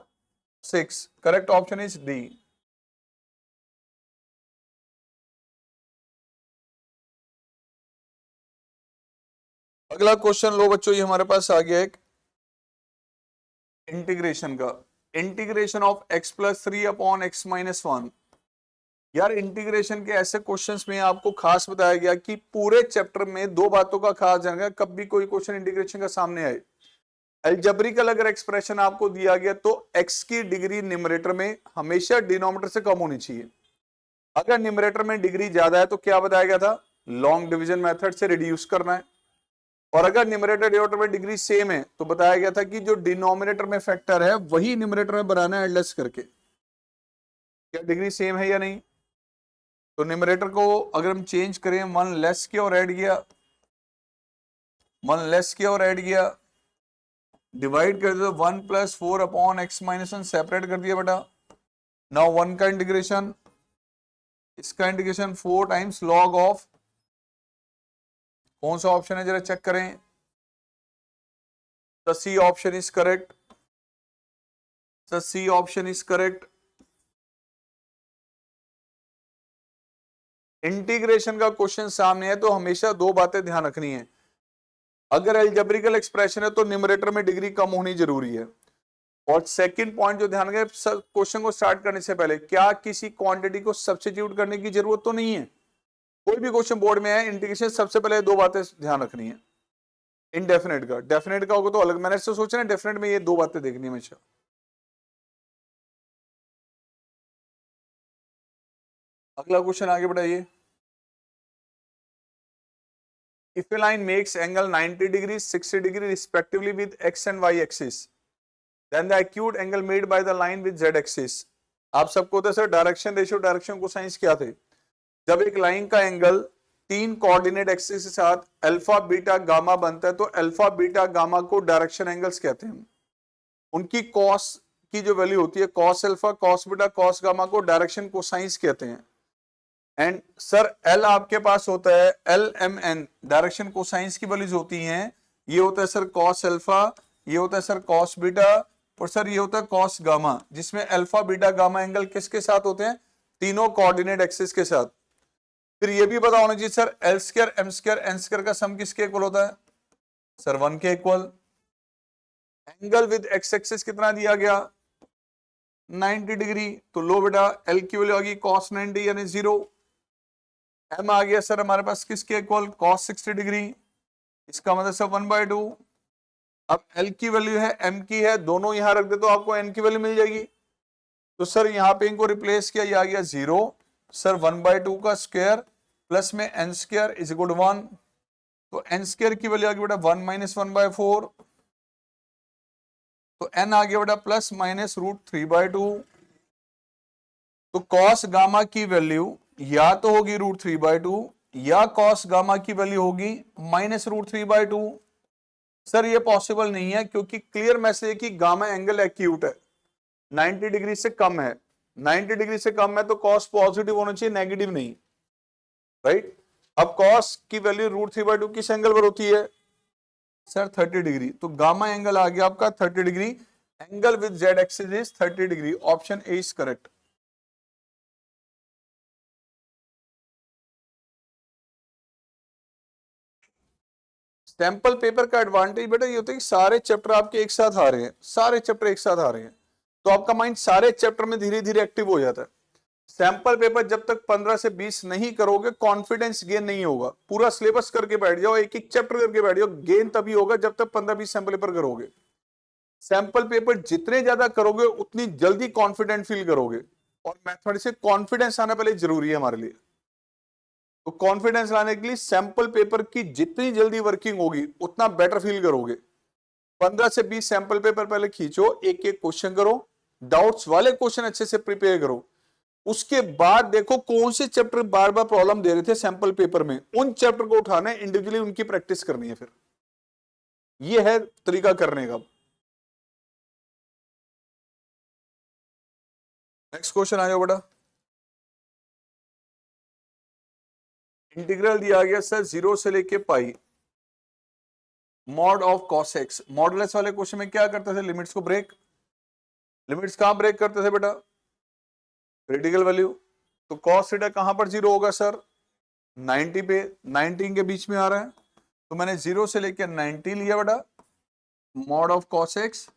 A: 6। Correct option is D. अगला क्वेश्चन लो बच्चों, ये हमारे पास आ गया एक इंटीग्रेशन का। Integration of x plus 3 upon x minus 1। यार इंटीग्रेशन के ऐसे क्वेश्चंस में आपको खास बताया गया कि पूरे चैप्टर में दो बातों का खास ध्यान रखना, कब भी कोई क्वेश्चन इंटीग्रेशन का सामने आए, अलजेब्रिकल अगर एक्सप्रेशन आपको दिया गया तो x की डिग्री न्यूमरेटर में हमेशा डिनोमिनेटर से कम होनी चाहिए। अगर न्यूमरेटर में डिग्री ज्यादा है तो क्या बताया गया था? लॉन्ग डिवीजन मेथड से रिड्यूस करना है। और अगर न्यूमरेटर डिनोमिनेटर में डिग्री सेम है तो बताया गया था कि जो डिनोमिनेटर में फैक्टर है वही न्यूमरेटर में बनाना है लेस करके। क्या डिग्री सेम है या नहीं? तो न्यूमरेटर को अगर हम चेंज करें, 1 लेस किया और ऐड किया, 1 लेस किया और ऐड किया, डिवाइड कर दिया 1 plus 4 upon x minus 1 separate कर दिया बेटा। नाउ 1 का इंटीग्रेशन, इसका इंटीग्रेशन 4 टाइम्स लॉग ऑफ, कौन सा ऑप्शन है जरा चेक करें। The C option is correct, the C option is correct. Integration का क्वेश्चन सामने है तो हमेशा दो बातें ध्यान रखनी है। अगर अलजेब्रिकल एक्सप्रेशन है तो न्यूमरेटर में डिग्री कम होनी जरूरी है। और सेकंड पॉइंट जो ध्यान रखें, क्वेश्चन को स्टार्ट करने से पहले क्या किसी क्वांटिटी को सब्स्टिट्यूट करने की जरूरत तो नहीं है। कोई भी क्वेश्चन बोर्ड में है, इंटीग्रेशन सबसे पहले दो बातें ध्यान रखनी है। इनडेफिनेट का, डेफिनेट का होगा तो अलग, मैंने से सोचा ना, डेफिनेट में ये दो बातें देखनी है हमेशा। अगला क्वेश्चन आगे बढ़ाइए। If a line makes angle 90 degrees, 60 degrees respectively with x and y axis, then the acute angle made by the line with z axis। आप सबको होता है sir direction ratio, direction cosines क्या थे? जब एक लाइन का एंगल 3 कोऑर्डिनेट एक्सिस के साथ अल्फा बीटा गामा बनता है तो अल्फा बीटा गामा को डायरेक्शन एंगल्स कहते हैं। उनकी कॉस की जो वैल्यू होती है, cos alpha, cos beta, cos gamma को डायरेक्शन कोसाइंस कहते हैं। एंड सर एल आपके पास होता है l m n, direction cosines की वैल्यूज होती हैं। ये होता है सर कॉस अल्फा, ये होता है सर कॉस बीटा, और सर ये होता है कॉस गामा, जिसमें अल्फा बीटा गामा एंगल किसके साथ होते हैं? तीनों कोऑर्डिनेट एक्सिस के साथ। फिर ये भी पता होना चाहिए sir l square m square n square का सम किसके इक्वल होता है? सर 1 के equal. Angle with x axis कितना दिया गया? 90 डिग्री। तो लो बेटा एल की वैल्यू आ गई cos 90 यानी 0। एम आ गया सर हमारे पास किसके इक्वल? cos 60 डिग्री, इसका मतलब सर 1/2। अब एल की वैल्यू है, एम की है, दोनों यहां रख दे तो आपको एन की वैल्यू मिल जाएगी। तो सर यहाँ पे इनको रिप्लेस किया, ये आ गया 0। सर 1/2 का स्क्वायर प्लस में n square is equal to 1। तो एन स्क्वायर की वैल्यू आ गई बेटा 1 माइनस 1/4। तो एन आ गया बेटा प्लस माइनस √3/2। तो कॉस गामा की वैल्यू या तो होगी √3/2 या कॉस गामा की वैल्यू होगी माइनस √3/2। सर ये पॉसिबल नहीं है क्योंकि क्लियर मैसेज है कि गामा एंगल एक्यूट है, 90 डिग्री से कम है। 90 डिग्री से कम है तो कॉस पॉजिटिव होना चाहिए, नेगेटिव नहीं, राइट। अब कॉस की वैल्यू √3/2 किस एंगल पर होती है? Sir 30 degree. तो गामा एंगल आ गया आपका 30 degree. Angle with Z axis is 30 degree. Option A is correct. Sample paper का एडवांटेज बेटा ये होता है कि सारे चैप्टर आपके एक साथ आ रहे हैं, सारे चैप्टर एक साथ आ रहे हैं, तो आपका माइंड सारे चैप्टर में धीरे धीरे एक्टिव हो जाता है। सैंपल पेपर जब तक 15 से 20 नहीं करोगे कॉन्फिडेंस गेन नहीं होगा। पूरा सिलेबस करके बैठ जाओ, एक एक चैप्टर करके बैठ जाओ, गेन तभी होगा जब तक 15-20 सैंपल पेपर करोगे। सैंपल पेपर जितने ज्यादा करोगे उतनी जल्दी कॉन्फिडेंट फील करोगे, और मैथमेटिक्स से कॉन्फिडेंस आना पहले जरूरी है हमारे लिए। तो कॉन्फिडेंस लाने के लिए सैंपल पेपर की जितनी जल्दी वर्किंग होगी उतना बेटर फील करोगे। 15 से 20 सैंपल पेपर पहले खींचो, एक एक क्वेश्चन करो, डाउट्स वाले क्वेश्चन अच्छे से प्रिपेयर करो। उसके बाद देखो कौन से चैप्टर बार बार प्रॉब्लम दे रहे थे सैंपल पेपर में, उन चैप्टर को उठाना है, इंडिविजुअली उनकी प्रैक्टिस करनी है। फिर ये है तरीका करने का। नेक्स्ट क्वेश्चन आ जाओ बेटा। इंटीग्रल दिया गया सर 0 से लेके pi mod of cos x. Modulus वाले क्वेश्चन में क्या करते थे, लिमिट्स को ब्रेक। लिमिट्स कहां ब्रेक करते थे बेटा, क्रिटिकल वैल्यू। तो कॉस थीटा कहां पर 0 होगा सर, 90 पे, 19 के बीच में आ रहा है, तो मैंने 0 से लेकर 90 लिया बेटा, मॉड ऑफ कॉस एक्स।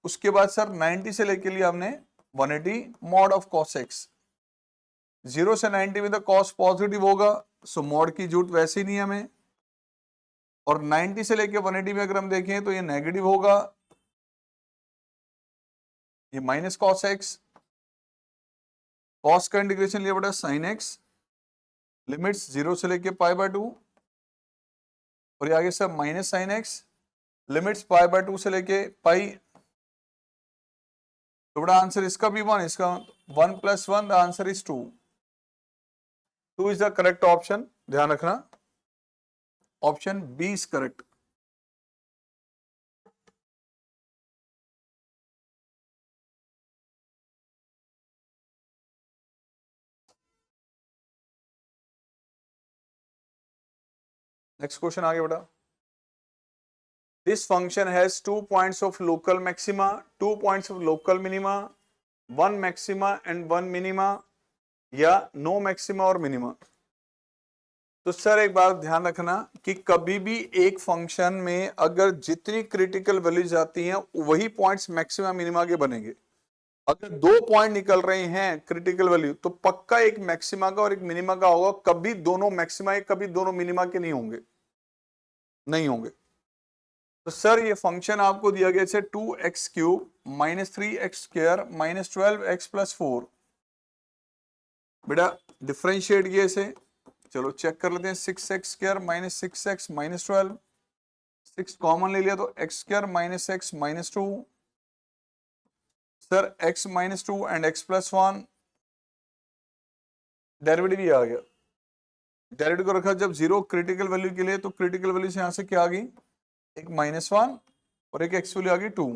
A: उसके बाद सर 90 से लेके लिया हमने 180 मॉड ऑफ कॉस एक्स। 0 से 90 में तो कॉस पॉजिटिव होगा, सो मॉड की जरूरत वैसे ही नहीं हमें। और 90 से लेके 180 में अगर हम देखें तो ये नेगेटिव होगा, ये माइनस कॉस एक्स। कॉस का इंटीग्रेशन लिया बेटा साइन एक्स, लिमिट्स 0 से लेके π/2, और ये आगे सब माइनस साइन एक्स, लिमिट्स π/2 से लेके पाई। तो बड़ा आंसर इसका भी 1, इसका 1 + 1, the answer is 2। 2 is the correct option, ध्यान रखना, option B is correct. Next question आगे बेटा। This function has 2 points of local maxima, 2 points of local minima, 1 maxima and 1 minima, या no maxima और minima। तो सर एक बात ध्यान रखना कि कभी भी एक फंक्शन में अगर जितनी क्रिटिकल वैल्यूज आती हैं वही पॉइंट्स मैक्सिमा मिनिमा के बनेंगे। अगर 2 पॉइंट निकल रहे हैं क्रिटिकल वैल्यू तो पक्का एक मैक्सिमा का और एक मिनिमा का होगा, कभी दोनों मैक्सिमा कभी दोनों मिनिमा के नहीं होंगे, नहीं होंगे। तो सर ये फंक्शन आपको दिया गया है 2x³ - 3x² - 12x + 4। बेटा डिफरेंशिएट किए इसे, चलो चेक कर लेते हैं। 6x² - 6x - 12, 6 कॉमन ले लिया तो x² - x - 2, sir x - 2 and x + 1, derivative ये आ गया। डेरिवेटिव को रखा जब 0 क्रिटिकल वैल्यू के लिए, तो क्रिटिकल वैल्यू से यहां से क्या आ गई, एक -1 और एक x वैल्यू आ गई 2।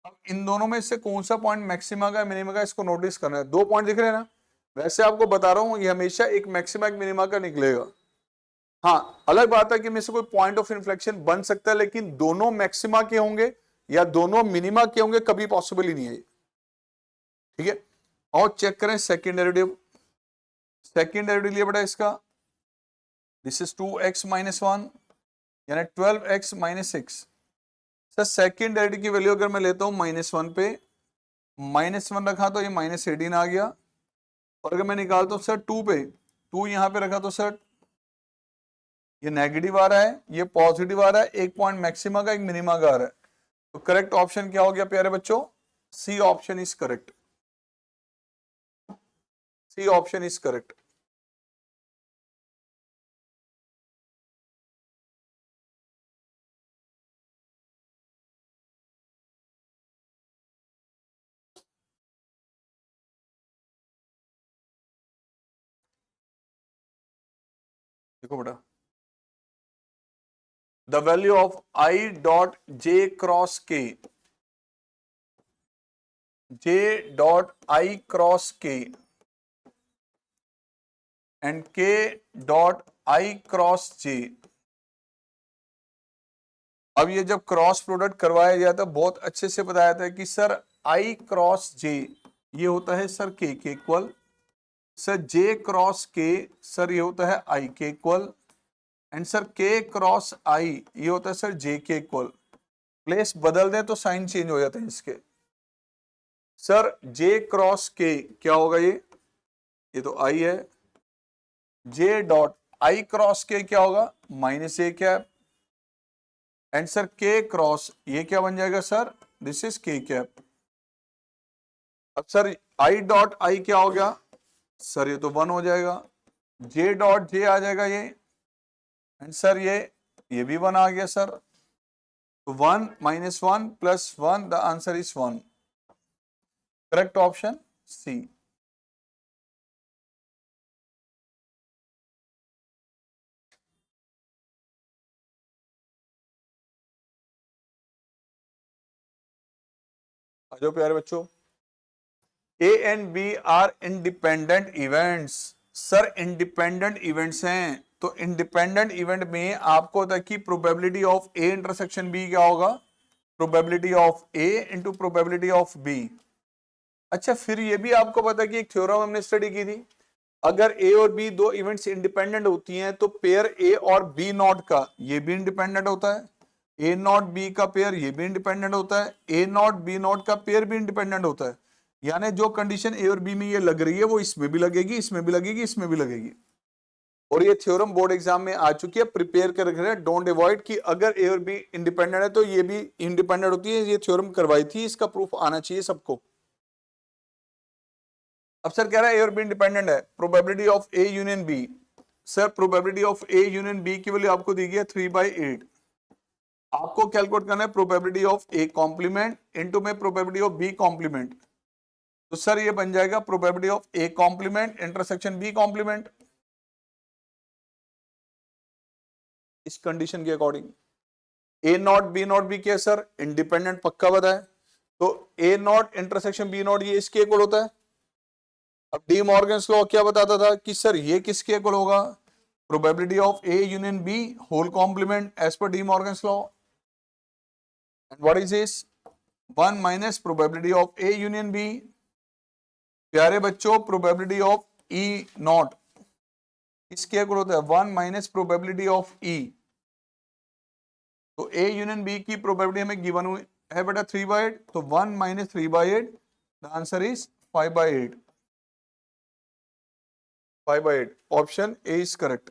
A: अब इन दोनों में से कौन सा पॉइंट मैक्सिमा का मिनिमा का, इसको नोटिस करना है। 2 पॉइंट दिख रहे हैं ना, वैसे आपको बता रहा हूं ये हमेशा एक मैक्सिमा एक मिनिमा का निकलेगा। हाँ अलग बात है कि में से कोई पॉइंट ऑफ इन्फ्लेक्शन बन सकता है, लेकिन दोनों मैक्सिमा के होंगे या दोनों मिनिमा के होंगे कभी पॉसिबल ही नहीं है, ठीक है। और चेक करें सेकेंड डेरिवेटिव। सेकेंड डेरिवेटिव लिया बेटा इसका, दिस इज 2x - 1 यानी 12x - 6। सर सेकेंड डेरिवेटिव की वैल्यू अगर मैं लेता हूं -1 पे, -1 रखा तो ये -18 आ गया, और अगर मैं निकालता हूं सर 2 पे, 2 यहां पे रखा तो सर ये नेगेटिव आ रहा है, ये पॉजिटिव आ रहा है, एक पॉइंट मैक्सिमा का एक मिनिमा का आ रहा है। तो करेक्ट ऑप्शन क्या हो गया प्यारे बच्चों, C option is correct. C option is correct. देखो बेटा, the value of I.J × K, J.I × K and K.I × J। अब ये जब क्रॉस प्रोडक्ट करवाया जाता है बहुत अच्छे से बताया जाता है कि सर I × J ये होता है सर K के equal, sir J × K sir ये होता है I के equal, and sir K × I ये होता है सर J के इक्वल। प्लेस बदल दें तो साइन चेंज हो जाते हैं इसके। सर J × K क्या होगा, ये ये तो आई है, जे डॉट आई क्रॉस के क्या होगा, minus A cap, and sir के क्रॉस ये क्या बन जाएगा सर, दिस इज के कैप। अब सर आई डॉट आई क्या हो गया सर, ये तो 1 हो जाएगा, जे डॉट जे आ जाएगा ये, एंड सर ये भी 1 आ गया सर, तो 1 minus 1 plus 1, the answer is 1। Correct option C. आ जाओ प्यारे बच्चों, A and B are independent events. Sir independent events हैं, तो इंडिपेंडेंट इवेंट में आपको होता है कि probability of A intersection B क्या होगा, probability of A into probability of B. अच्छा फिर ये भी आपको पता है कि एक थ्योरम हमने स्टडी की थी, अगर ए और बी दो इवेंट्स इंडिपेंडेंट होती हैं तो पेयर ए और बी नॉट का ये भी इंडिपेंडेंट होता है, ए नॉट बी का पेयर ये भी इंडिपेंडेंट होता है, ए नॉट बी नॉट का पेयर भी इंडिपेंडेंट होता है। यानी जो कंडीशन ए और बी में ये लग रही है वो इसमें भी लगेगी, इसमें भी लगेगी, इसमें भी लगेगी। और ये थ्योरम बोर्ड एग्जाम में आ चुकी है, प्रिपेयर कर रखे हैं, डोंट अवॉइड कि अगर ए और बी इंडिपेंडेंट है तो ये भी इंडिपेंडेंट होती है। ये थ्योरम करवाई थी, इसका प्रूफ आना चाहिए सबको। अब सर कह रहा है ए और बी इंडिपेंडेंट है, probability of A union B. Sir probability of A union B की वैल्यू आपको दी गई है 3/8। आपको कैलकुलेट करना है probability of A complement into में प्रोबेबिलिटी ऑफ बी कॉम्प्लीमेंट। तो सर ये बन जाएगा probability of A complement intersection B complement, इस कंडीशन के according. A not B not भी क्या सर, इंडिपेंडेंट पक्का बताए, तो A not intersection B not ये इसके इक्वल होता है। अब डी मॉर्गन्स लॉ क्या बताता था कि सर ये किसके इक्वल होगा, probability of A union B whole complement as per De Morgan's law. And what is this, 1 minus probability of A union B. प्यारे बच्चों प्रोबेबिलिटी ऑफ ई नॉट इसके इक्वल होता है 1 माइनस प्रोबेबिलिटी ऑफ ई। तो A union B की probability हमें given हुई है बेटा 3/8, तो 1 माइनस 3/8, the answer is 5/8। 5/8 option A is correct.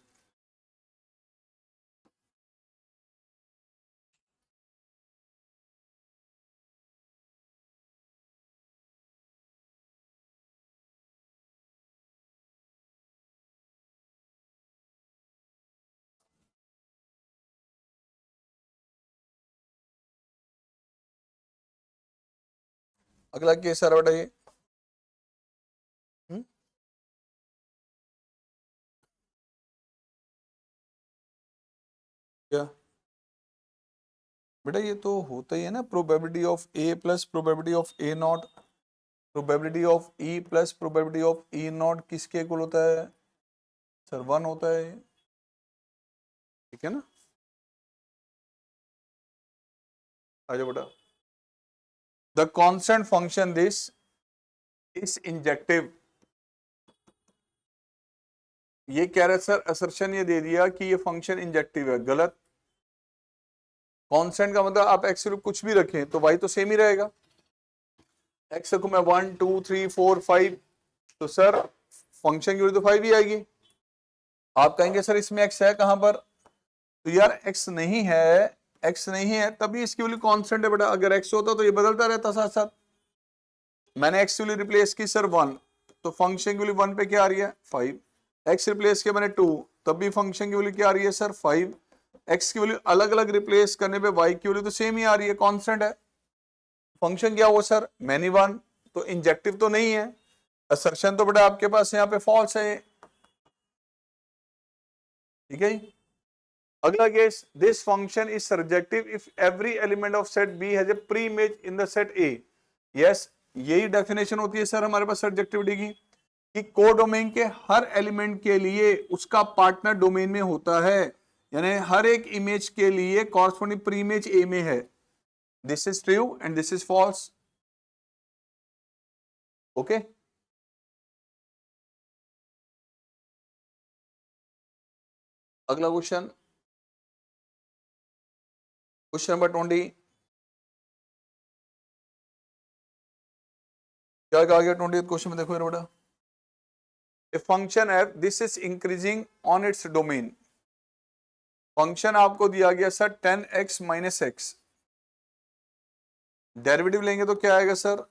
A: अगला केस है बेटा ये, क्या बेटा, ये तो होता ही है ना, probability of A plus probability of A not, probability of E plus probability of E not किसके इक्वल होता है सर, 1 होता है, ठीक है ना। आ जाओ बेटा, the constant function this is injective. ये कह रहा है सर, असर्शन ये दे दिया कि ये फंक्शन इंजेक्टिव है, गलत। कांस्टेंट का मतलब आप एक्स कुछ भी रखें तो वाई तो सेम ही रहेगा। एक्स को मैं 1 2 3 4 5, तो सर फंक्शन की वैल्यू तो 5 ही आएगी। आप कहेंगे सर इसमें एक्स है कहां पर, तो यार एक्स नहीं है, एक्स नहीं है तभी इसकी वैल्यू कांस्टेंट है बेटा। अगर एक्स होता तो ये बदलता रहता साथ साथ। मैंने एक्स की वैल्यू रिप्लेस की सर 1, तो फंक्शन की वैल्यू 1 पे क्या आ रही है 5। एक्स रिप्लेस किया मैंने 2, तब भी फंक्शन की वैल्यू क्या आ रही है सर 5। एक्स की वैल्यू अलग अलग रिप्लेस करने पे वाई की वैल्यू तो सेम ही आ रही है, कांस्टेंट है। फंक्शन क्या हुआ सर, मैनी 1, तो इंजेक्टिव तो नहीं है। असर्शन तो बेटा आपके पास यहाँ पे फॉल्स है, ठीक है। अगला case, this function is surjective if every element of set B has a pre image in the set A. Yes, यही डेफिनेशन होती है सर हमारे पास सर्जेक्टिविटी की, कि कोडोमेन के हर एलिमेंट के लिए उसका पार्टनर डोमेन में होता है, यानी हर एक इमेज के लिए कॉरस्पॉन्डिंग प्री इमेज ए में है। This is true and this is false, okay. अगला क्वेश्चन, क्वेश्चन नंबर 20, क्या कहा गया 20 क्वेश्चन में, देखो बेटा, a function f this is increasing on its domain. Function आपको दिया गया sir 10x minus x, derivative लेंगे तो क्या आएगा sir,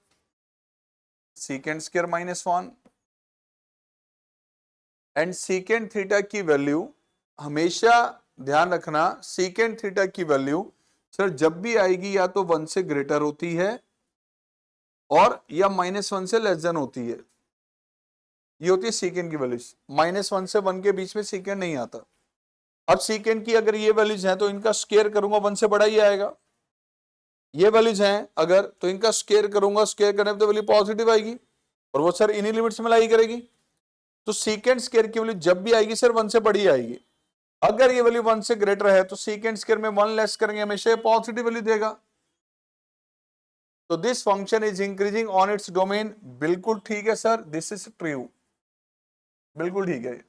A: secant square minus 1, and secant theta की वैल्यू हमेशा ध्यान रखना, सीकेंड थीटा की वैल्यू सर जब भी आएगी या तो 1 से ग्रेटर होती है और या -1 से लेस देन होती है। ये होती है सीकेंड की वैल्यूज, -1 से 1 के बीच में सीकेंड नहीं आता। अब सीकेंड की अगर ये वैल्यूज हैं तो इनका स्क्वायर करूंगा 1 से बड़ा ही आएगा। ये वैल्यूज हैं अगर, तो इनका स्क्वायर करूंगा, स्क्वायर करने पे तो वैल्यू पॉजिटिव आएगी और वो सर इन्हीं लिमिट्स में लाई करेगी। तो सीकेंड स्क्वायर की वैल्यू जब भी आएगी सर 1 से बड़ी आएगी। अगर ये वैल्यू 1 से ग्रेटर है तो सीकेंड स्क्वायर में 1 लेस करेंगे, हमेशा पॉजिटिव वैल्यू देगा। तो this function is increasing on its domain, बिल्कुल ठीक है सर, दिस इज ट्रू, बिल्कुल ठीक है।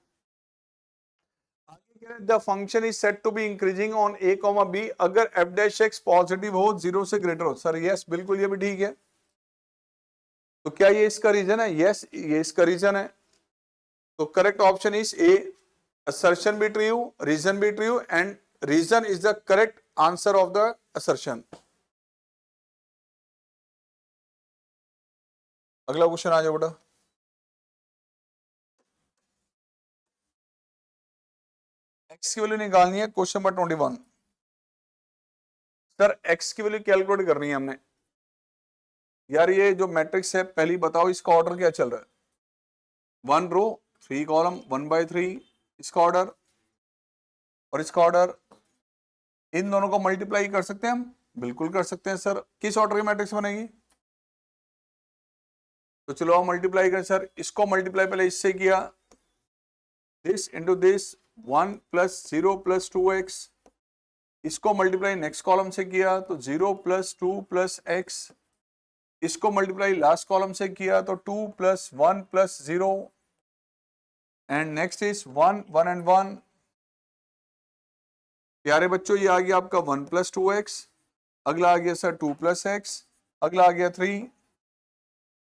A: The function is set to be increasing on a comma b अगर एफ डैश एक्स पॉजिटिव हो, 0 से ग्रेटर हो। सर यस, बिल्कुल ये भी ठीक है। तो क्या ये इसका रीजन है? यस, ये इसका रीजन है। तो correct option is a, assertion be true, reason be true, and reason is the correct answer of the assertion. अगला क्वेश्चन आ जाओ बेटा। x की वैल्यू निकालनी है, क्वेश्चन नंबर 21। सर x की वैल्यू कैलकुलेट करनी है हमने। यार ये जो मैट्रिक्स है पहली बताओ इसका ऑर्डर क्या चल रहा है? 1 रो 3 कॉलम 1/3 इसका ऑर्डर, और इसका ऑर्डर, इन दोनों को मल्टीप्लाई कर सकते हैं हम, बिल्कुल कर सकते हैं सर। किस ऑर्डर की मैट्रिक्स बनेगी? तो चलो हम मल्टीप्लाई करें सर। इसको मल्टीप्लाई पहले इससे किया, this into this 1 plus 0 plus 2x। इसको मल्टीप्लाई नेक्स्ट कॉलम से किया तो 0 प्लस 2 प्लस x। इसको मल्टीप्लाई लास्ट कॉलम से किया तो 2 plus 1 plus 0, and next is 1 1 and 1। प्यारे बच्चों ये आ गया आपका 1 प्लस 2x, अगला आ गया सर 2 प्लस x, अगला आ गया 3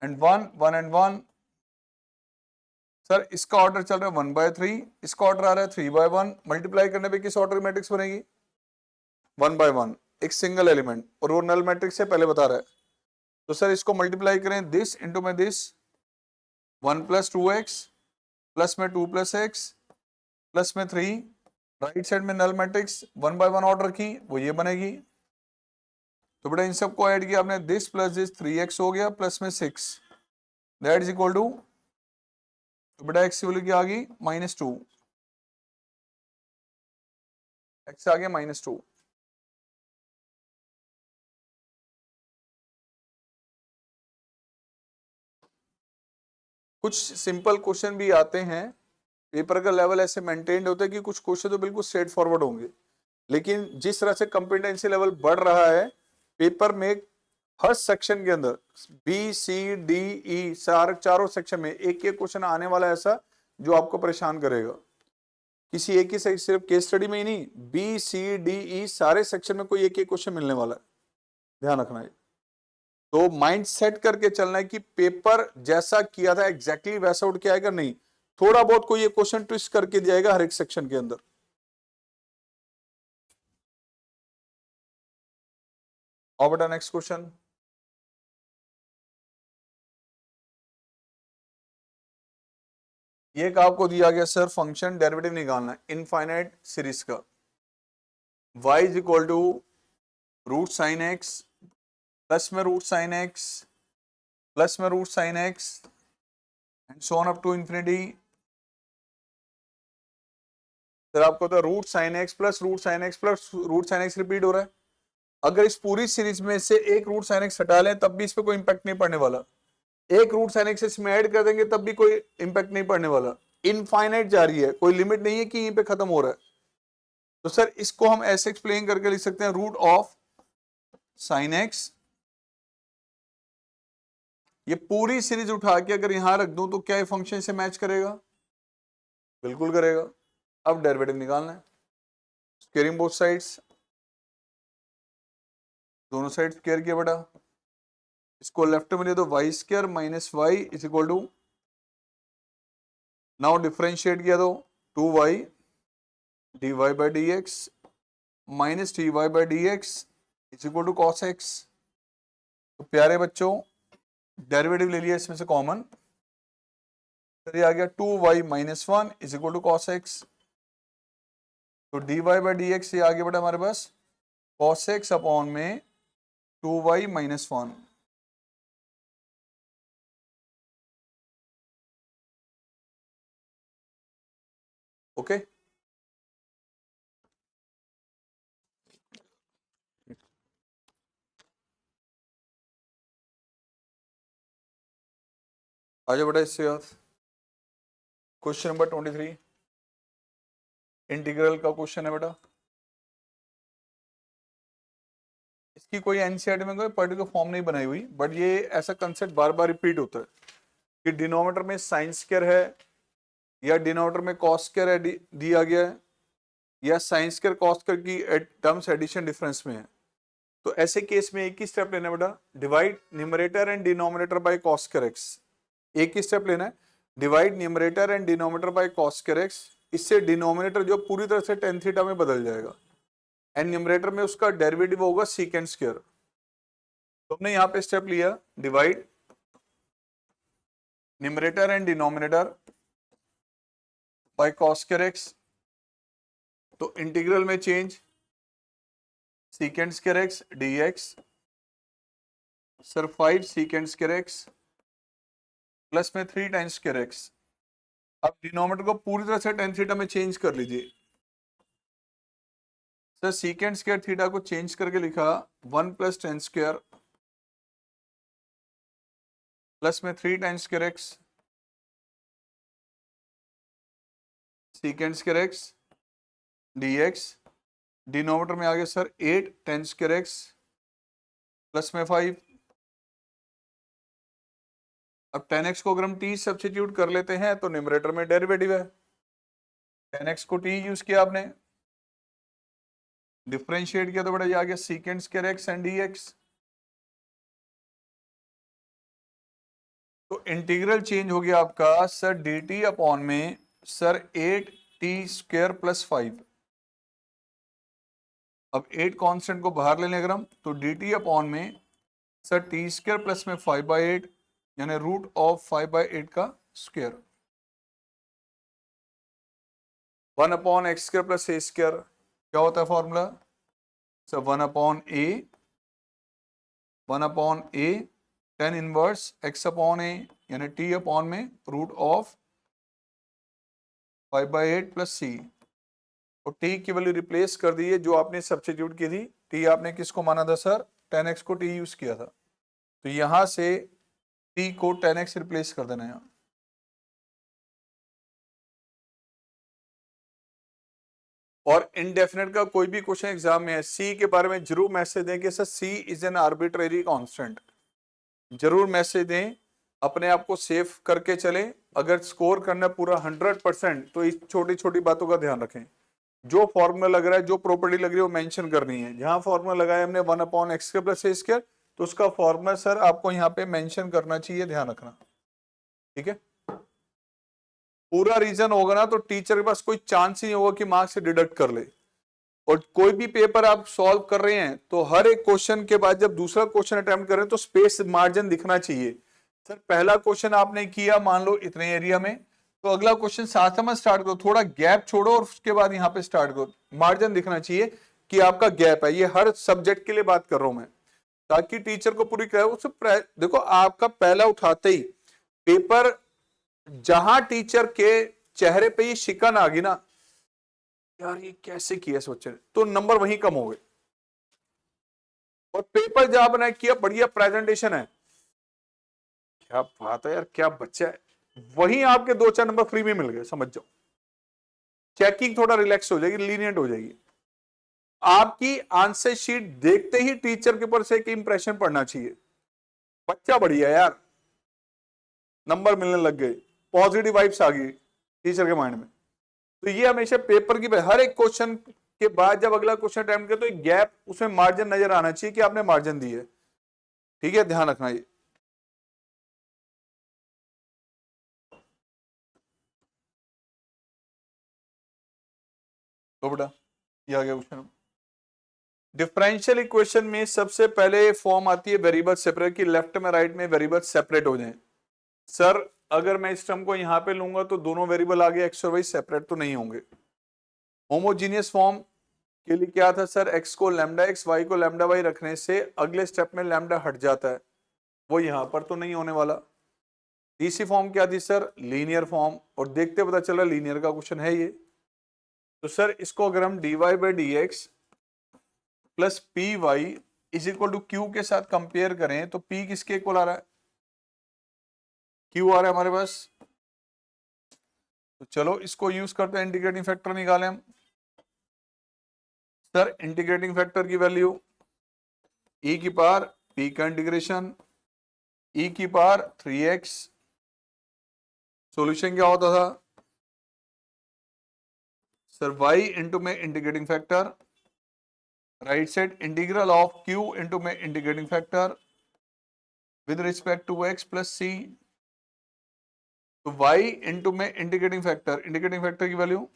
A: एंड 1 1 एंड 1। सर इसका ऑर्डर चल रहा है 1/3, इसका ऑर्डर आ रहा है 3/1। मल्टीप्लाई करने पे किस ऑर्डर की मैट्रिक्स बनेगी? 1/1, एक सिंगल एलिमेंट, और वो नल मैट्रिक्स से पहले बता रहा है। तो सर इसको मल्टीप्लाई करें, दिस इंटू में दिस 1 प्लस 2x प्लस में 2 प्लस x प्लस में 3, राइट साइड में नल मैट्रिक्स 1/1 ऑर्डर की, वो ये बनेगी। तो बेटा इन सबको ऐड किया आपने, दिस प्लस दिस 3x हो गया प्लस में 6, दैट इज इक्वल टू, तो बेटा x की वैल्यू क्या आ गई? -2, x आ गया -2। कुछ सिंपल क्वेश्चन भी आते हैं, पेपर का लेवल ऐसे मेंटेन्ड होता है कि कुछ क्वेश्चन तो बिल्कुल स्ट्रेट फॉरवर्ड होंगे, लेकिन जिस तरह से कॉम्पिटेंसी लेवल बढ़ रहा है पेपर में, हर सेक्शन के अंदर बी सी डी ई चारों सेक्शन में एक एक क्वेश्चन आने वाला है ऐसा जो आपको परेशान करेगा। किसी एक ही सिर्फ केस स्टडी में ही नहीं, बी सी डी ई सारे सेक्शन में कोई एक एक क्वेश्चन मिलने वाला है, ध्यान रखना है। तो माइंड सेट करके चलना है कि पेपर जैसा किया था एग्जैक्टली वैसा उठ के आएगा, नहीं, थोड़ा बहुत कोई एक क्वेश्चन ट्विस्ट करके जाएगा हर एक सेक्शन के अंदर। और बेटा नेक्स्ट क्वेश्चन, ये आपको दिया गया सर फंक्शन डेरिवेटिव निकालना है इनफाइनाइट सीरीज का, y is equal to root sine x plus में रूट साइन एक्स प्लस में root sine x and so on up to infinity. Sir आपको तो root sine x plus root sine x plus root sine x repeat हो रहा है। अगर इस पूरी सीरीज में से एक रूट साइन एक्स हटा लें तब भी इस पे कोई इंपैक्ट नहीं पड़ने वाला, एक रूट साइन एक्स इसमें ऐड कर देंगे तब भी कोई इंपैक्ट नहीं पड़ने वाला। इनफाइनाइट जारी है, कोई लिमिट नहीं है कि यहीं पे खत्म हो रहा है। तो सर इसको हम ऐसे एक्सप्लेन करके लिख सकते हैं, रूट ऑफ साइन एक्स, ये पूरी सीरीज उठा के अगर यहां रख दूं तो क्या ये फंक्शन से मैच करेगा? बिल्कुल करेगा। अब डेरिवेटिव निकालना है, स्क्वायरिंग बोथ साइड्स, दोनों साइड स्क्वायर किया बेटा, इसको लेफ्ट में ले दो y square minus y is equal to now differentiate किया तो 2y dy by d x minus dy by d x is equal to cos x. तो प्यारे बच्चों डेरिवेटिव ले लिया इसमें से कॉमन, तो ये आ गया 2y minus one is equal to cos x. तो dy बाई डी एक्स ये आगे बढ़ा हमारे पास कॉस एक्स अपॉन में 2y माइनस वन। ओके आगे बढ़ा इससे याद। क्वेश्चन नंबर 23 इंटीग्रल का क्वेश्चन है बेटा। इसकी कोई एनसीईआरटी में कोई पर्टिकुलर फॉर्म नहीं बनाई हुई, बट ये ऐसा कंसेप्ट बार बार रिपीट होता है कि डिनोमिनेटर में साइन स्क्वायर है या डिनोमिनेटर में कॉस स्क्वायर है दिया गया है, या साइन स्क्वायर कॉस स्क्वायर की टर्म्स एडिशन डिफरेंस में है। तो ऐसे केस में एक ही स्टेप लेना है बेटा, divide numerator and denominator by cos square x. एक ही स्टेप लेना है, divide numerator and denominator by cos square x. इससे डिनोमिनेटर जो पूरी तरह से टेन थीटा में बदल जाएगा एंड न्यूमरेटर में उसका डेरिवेटिव होगा सीकेंड स्क्वायर। तो हमने यहाँ पे स्टेप लिया, divide numerator and denominator by cos square x. तो इंटीग्रल में change secant square x D x sir 5 secant square x plus में 3 टाइम्स स्क्वायर एक्स। अब डिनोमिनेटर को पूरी तरह से टेन थीटा में चेंज कर लीजिए। सर सीकेंड स्क्वायर थीटा को चेंज करके लिखा 1 प्लस टेन स्क्वायर प्लस में 3 times square x secant square x D x. Denominator में आ गया sir 8 ten square x plus में 5। अब 10x को अगर हम t सब्स्टिट्यूट कर लेते हैं तो न्यूमरेटर में डेरिवेटिव है, 10x को t यूज किया आपने, डिफरेंशिएट किया तो बड़ा ये आ गया secant square x and dx। तो इंटीग्रल चेंज हो गया आपका सर dt अपॉन में सर 8t स्क्वायर प्लस 5। अब 8 कांस्टेंट को बाहर ले लें अगर हम तो dt अपॉन में सर t स्क्वायर प्लस में 5/8 यानी रूट ऑफ 5/8 का square. 1 upon x square plus a square क्या होता है formula sir 1 upon a tan inverse x upon a यानी टी अपॉन में रूट ऑफ 5/8 प्लस सी। और टी की वैल्यू रिप्लेस कर दी है जो आपने सब्स्टिट्यूट की थी। टी आपने किसको माना था सर 10x को टी यूज किया था, तो यहां से टी को 10x रिप्लेस कर देना है। और इनडेफिनेट का कोई भी क्वेश्चन एग्जाम में है सी के बारे में जरूर मैसेज दें कि sir C is an arbitrary constant. जरूर मैसेज दें, अपने आप को सेव करके चलें। अगर स्कोर करना पूरा 100% तो इस छोटी छोटी बातों का ध्यान रखें। जो फॉर्मूला लग रहा है, जो प्रॉपर्टी लग रही है वो मेंशन करनी है। जहां फॉर्मूला लगाया हमने 1 upon x square plus a square तो उसका फॉर्मूला सर आपको यहाँ पे मेंशन करना चाहिए, ध्यान रखना, ठीक है। पूरा रीजन होगा ना तो टीचर के पास कोई चांस ही नहीं होगा कि मार्क्स से डिडक्ट कर ले। और कोई भी पेपर आप सॉल्व कर रहे हैं तो हर एक क्वेश्चन के बाद जब दूसरा क्वेश्चन अटेम्प्ट करें तो स्पेस मार्जिन दिखना चाहिए। सर पहला क्वेश्चन आपने किया मान लो इतने एरिया में, तो अगला क्वेश्चन साथ में स्टार्ट करो, थोड़ा गैप छोड़ो और उसके बाद यहाँ पे स्टार्ट करो। मार्जिन दिखना चाहिए कि आपका गैप है। ये हर सब्जेक्ट के लिए बात कर रहा हूं मैं, ताकि टीचर को पूरी देखो आपका पहला उठाते ही पेपर जहां टीचर के चेहरे पे ये शिकन आ गई ना, यार ये कैसे किया इस बच्चे ने, तो नंबर वहीं कम हो गए। और पेपर जहां बनाया किया बढ़िया प्रेजेंटेशन है, क्या बात है यार, क्या बच्चा है, वहीं आपके 2-4 नंबर फ्री में मिल गए, समझ जाओ। चेकिंग थोड़ा रिलैक्स हो जाएगी, लीनियंट हो जाएगी। आपकी आंसर शीट देखते ही टीचर के ऊपर से एक इंप्रेशन पड़ना चाहिए, बच्चा बढ़िया यार, नंबर मिलने लग गए, पॉजिटिव वाइब्स आ गई टीचर के माइंड में। तो ये हमेशा पेपर की हर एक क्वेश्चन के बाद जब अगला क्वेश्चन अटेम्प्ट करे तो एक गैप उसमें मार्जिन नजर आना चाहिए कि आपने मार्जिन दी है, ठीक है, ध्यान रखना ये। तो बेटा ये आ गया क्वेश्चन। डिफरेंशियल इक्वेशन में सबसे पहले फॉर्म आती है वेरिएबल सेपरेट की, लेफ्ट में राइट में वेरिएबल सेपरेट हो जाए। सर अगर मैं इस टर्म को यहां पे लूंगा तो दोनों वेरिएबल आगे एक्स और वाई सेपरेट तो नहीं होंगे। होमोजीनियस फॉर्म के लिए क्या था सर, एक्स को लैम्डा एक्स वाई को लैम्डा वाई रखने से अगले स्टेप में लैम्डा हट जाता है, वो यहां पर तो नहीं होने वाला। तीसरी फॉर्म क्या थी सर, लीनियर फॉर्म, और देखते पता चला लीनियर का क्वेश्चन है ये। तो सर इसको अगर हम d y by d x plus P y is equal to Q के साथ कंपेयर करें तो पी किसके इक्वल आ रहा है, क्यू आ रहा है हमारे पास। तो चलो इसको यूज करते हैं, इंटीग्रेटिंग फैक्टर निकालें हम। सर इंटीग्रेटिंग फैक्टर की वैल्यू ई की पावर पी का इंटीग्रेशन ई की पावर 3x, सॉल्यूशन क्या होता था सर, y इंटू में integrating factor, right side integral of q into में integrating factor with respect to x plus c। तो y इंटू में इंटीग्रेटिंग फैक्टर की वैल्यू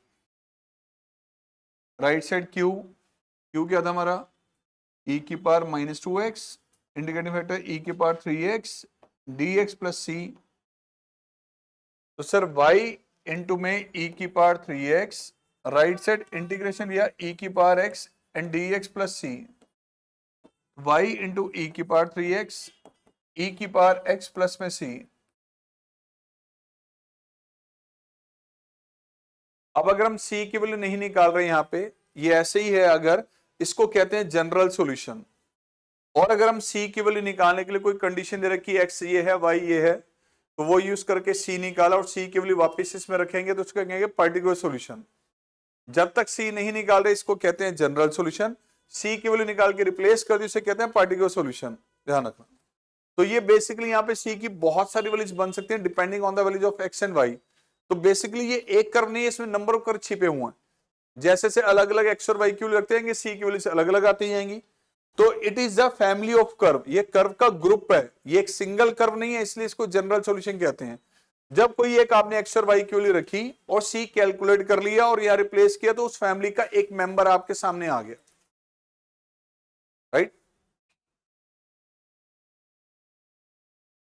A: राइट साइड q क्या था हमारा, e की power -2x, integrating factor e की power 3x dx plus c। तो सर y इंटू में e की power 3x, right side integration या e की power x and dx plus c, y into e की पावर 3x e की power x plus में c। अब अगर हम c की वैल्यू नहीं निकाल रहे यहां पे, ये ऐसे ही है, अगर इसको कहते हैं जनरल सॉल्यूशन। और अगर हम c की वैल्यू निकालने के लिए कोई कंडीशन दे रखी है, x ये है y ये है, तो वो यूज करके c निकाला और c की वैल्यू वापस इसमें रखेंगे तो उसको कहेंगे पर्टिकुलर सॉल्यूशन। जब तक c नहीं निकाल रहे इसको कहते हैं जनरल सॉल्यूशन, c की वैल्यू निकाल के रिप्लेस कर दी उसे कहते हैं पार्टिकुलर सॉल्यूशन, ध्यान रखना। तो ये बेसिकली यहाँ पे c की बहुत सारी वैल्यूज बन सकती हैं depending on the values of x and y। तो बेसिकली ये एक कर्व नहीं है, इसमें नंबर ऑफ कर्व छिपे हुए हैं, जैसे से अलग अलग x और y की वैल्यू रखते हैं c की वैल्यू से अलग अलग आती जाएंगी। तो it is the family of curve, ये कर्व का ग्रुप है, ये एक सिंगल कर्व नहीं है, इसलिए इसको जनरल सॉल्यूशन कहते हैं। जब कोई एक आपने x और y की वैल्यू रखी और c कैलकुलेट कर लिया और यहां रिप्लेस किया तो उस फैमिली का एक मेंबर आपके सामने आ गया, राइट।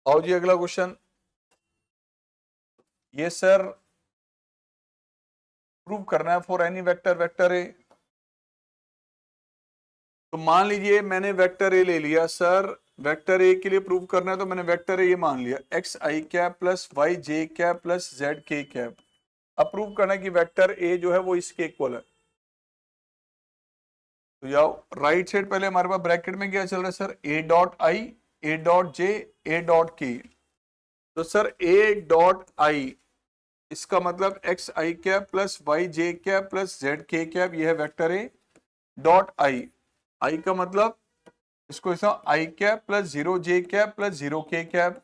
A: आओ जी अगला क्वेश्चन। ये सर प्रूव करना है फॉर एनी वेक्टर ए। तो मान लीजिए मैंने वेक्टर ए ले लिया सर, वेक्टर ए के लिए प्रूव करना है तो मैंने वेक्टर ए ये मान लिया एक्स आई कैप प्लस वाई जे कैप प्लस जेड के कैप। अब प्रूव करना है कि वेक्टर ए जो है वो इसके इक्वल है। तो जाओ राइट साइड, पहले हमारे पास ब्रैकेट में क्या चल रहा है sir, A dot I A dot J A dot के। तो सर ए डॉट आई इसका मतलब एक्स आई कैप प्लस वाई जे कैप प्लस जेड के कैप, यह है वेक्टर ए। डॉट आई, आई का मतलब इसको ऐसा आई कैप प्लस 0 जे कैप प्लस 0 के कैप।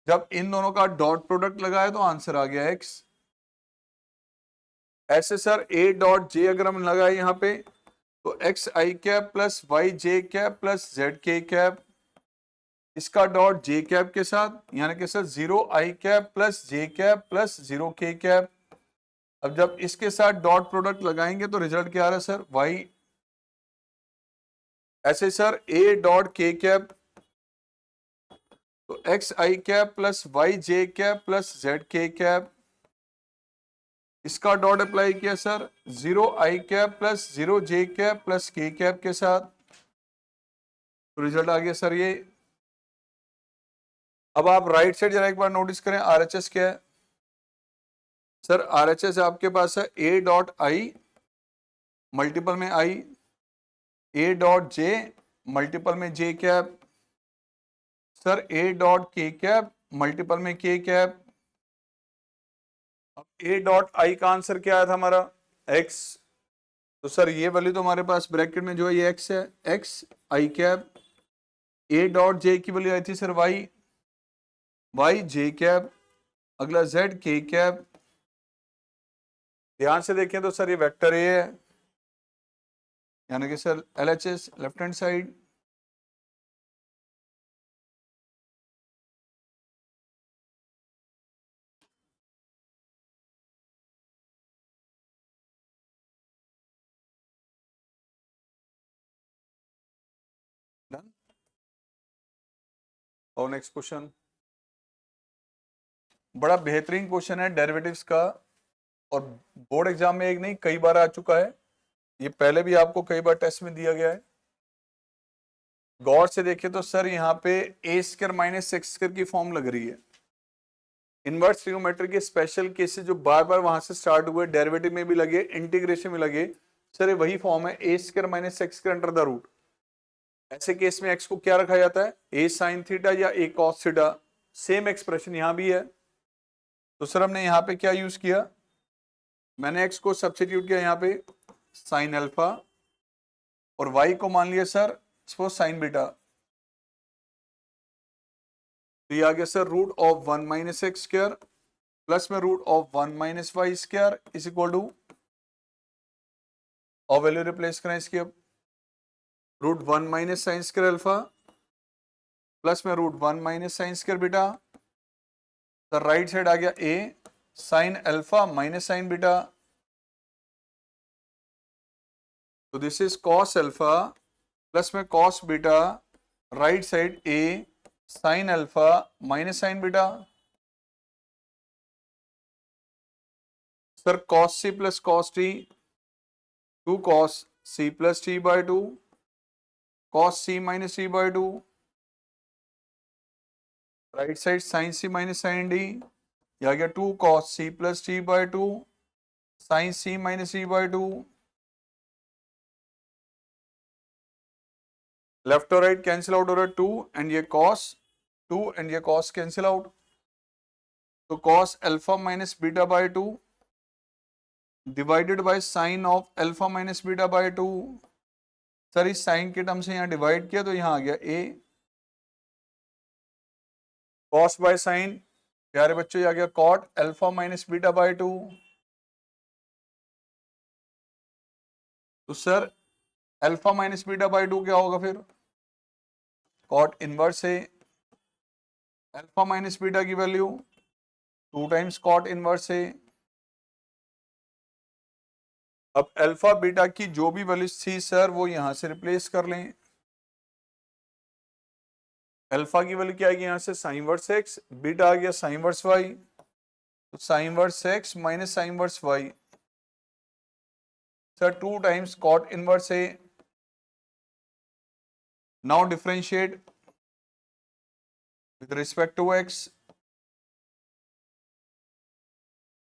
A: जब इन दोनों का डॉट प्रोडक्ट लगाया तो आंसर आ गया एक्स। ऐसे सर ए डॉट जे अगर हम लगाए यहां पे तो एक्स आई कैप प्लस वाई जे कैप प्लस जेड के कैप, इसका डॉट जे कैप के साथ, यानी कि सर 0 आई कैप प्लस जे कैप प्लस 0 के कैप। अब जब इसके साथ डॉट प्रोडक्ट लगाएंगे तो रिजल्ट क्या आ रहा है सर, वाई। ऐसे सर ए डॉट के कैप तो एक्स आई कैप प्लस वाई जे कैप प्लस जेड के कैप, इसका डॉट अप्लाई किया सर 0 आई कैप प्लस 0 जे कैप प्लस के कैप के साथ, तो रिजल्ट आ गया सर ये। अब आप राइट साइड जरा एक बार नोटिस करें आरएचएस क्या है सर, आरएचएस आपके पास है ए डॉट आई मल्टीपल में आई, ए डॉट जे मल्टीपल में जे कैप, सर ए डॉट के कैप मल्टीपल में के कैप। अब ए डॉट आई का आंसर क्या आया था हमारा, एक्स। तो सर ये वैल्यू तो हमारे पास ब्रैकेट में जो है ये एक्स है, एक्स आई कैप। ए डॉट जे की वैल्यू आई थी सर वाई, वाई जे कैप, अगला जेड के कैप। ध्यान से देखें तो सर ये वेक्टर ए है, यानी कि sir LHS left hand side, done. और नेक्स्ट क्वेश्चन, बड़ा बेहतरीन क्वेश्चन है डेरिवेटिव्स का, और बोर्ड एग्जाम में एक नहीं कई बार आ चुका है, ये पहले भी आपको कई बार टेस्ट में दिया गया है। गौर से देखिए तो सर यहाँ पे ए स्क्वायर माइनस एक्स स्क्वायर की फॉर्म लग रही है। इनवर्स ट्रिग्नोमेट्री के स्पेशल केसेस जो बार बार वहां से स्टार्ट हुए, डेरिवेटिव में भी लगे, इंटीग्रेशन में लगे, सर ये वही फॉर्म है, a square minus x square under the root. ऐसे केस में एक्स को क्या रखा जाता है, ए साइन थीटा या a cos theta. Same expression यहां भी है। तो सर हमने यहाँ पे क्या यूज किया, मैंने एक्स को सब्स्टिट्यूट किया यहाँ पे साइन अल्फा, और वाई को मान लिया सर सपोज साइन बीटा। तो ये आ गया sir root of 1 minus x square plus में root of 1 minus y square is equal to, और वैल्यू रिप्लेस करें इसकी, अब root 1 minus sine square alpha plus में root 1 minus sine square beta. तो राइट साइड आ गया a sine alpha minus sine beta, तो this is cos alpha plus में cos beta, right side a sine alpha minus sine beta. Sir cos c plus cos t, 2 cos c plus t by 2 cos c minus t by 2, right side sine c minus sine d, आ गया 2 cos c plus t by 2 sine c minus t by 2। Left और right cancel out हो रहा है, 2 and ये cos, 2 and ये cos cancel out, तो cos alpha minus beta by 2 divided by sine of alpha minus beta by 2। Sir इस sign के term से यहां डिवाइड किया तो यहां आ गया ए, कॉस बाय साइन प्यारे बच्चों ये आ गया cot alpha minus beta by 2। तो sir alpha minus beta by 2 क्या होगा फिर, कॉट इनवर्स है अल्फा माइनस बीटा की वैल्यू 2 टाइम्स कॉट इनवर्स है। अब अल्फा बीटा की जो भी वैल्यूज थी सर वो यहां से रिप्लेस कर लें। अल्फा की वैल्यू क्या आएगी यहां से साइन वर्स एक्स, बीटा आ गया साइन वर्स वाई, तो sine inverse x minus sine inverse y, sir 2 times cot inverse a. Now differentiate with respect to x,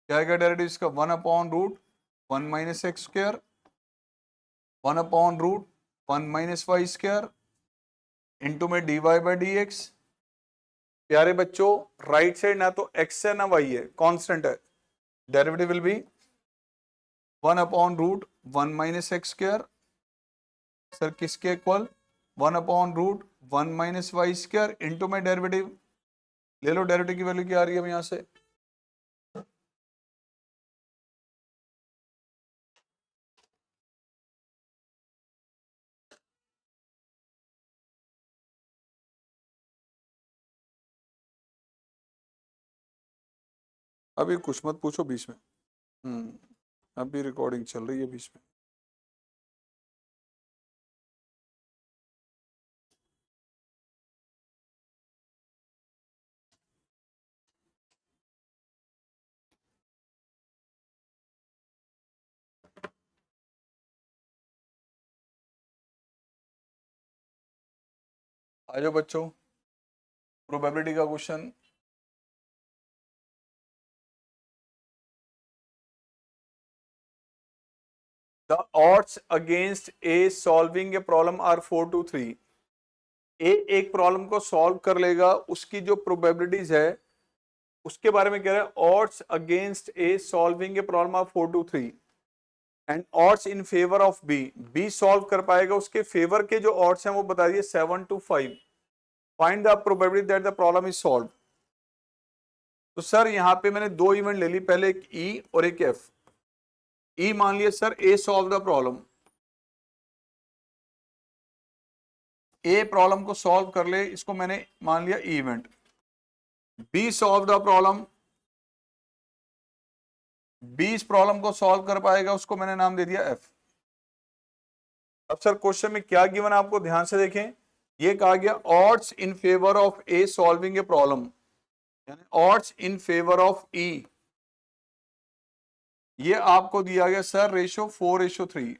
A: क्या आएगा डेरिवेटिव इसका 1 upon root 1 minus x square 1 upon root 1 minus y square into में d y by d x. प्यारे बच्चों right side ना तो x है ना वाई है, कांस्टेंट है, derivative will be 1 upon root 1 minus x square, sir किसके equal 1 upon root 1 minus y square into में डेरिवेटिव, ले लो डेरिवेटिव की वैल्यू क्या आ रही है यहां से, अभी कुछ मत पूछो बीच में, अभी रिकॉर्डिंग चल रही है बीच में। आ जाओ बच्चों, प्रोबेबिलिटी का question. The odds against A solving a problem are 4 to 3। ए एक प्रॉब्लम को सॉल्व कर लेगा, उसकी जो प्रोबेबिलिटीज है उसके बारे में कह रहा है, odds against A solving a problem are 4 to 3 and odds in favor of B, B solve कर पाएगा उसके फेवर के जो odds हैं वो बता दिए 7 to 5। Find the probability that the problem is solve. तो सर यहां पे मैंने 2 इवेंट ले ली, पहले एक E और एक F। E मान लिया sir A solve the problem, A problem को सॉल्व कर ले, इसको मैंने मान लिया event. B solve the problem, B इस प्रॉब्लम को सॉल्व कर पाएगा, उसको मैंने नाम दे दिया एफ। अब सर क्वेश्चन में क्या गिवन आपको ध्यान से देखें, ये कहा गया odds in favour of A solving a problem, यानी ऑड्स इन फेवर ऑफ ई। ये आपको दिया गया सर रेशो 4:3,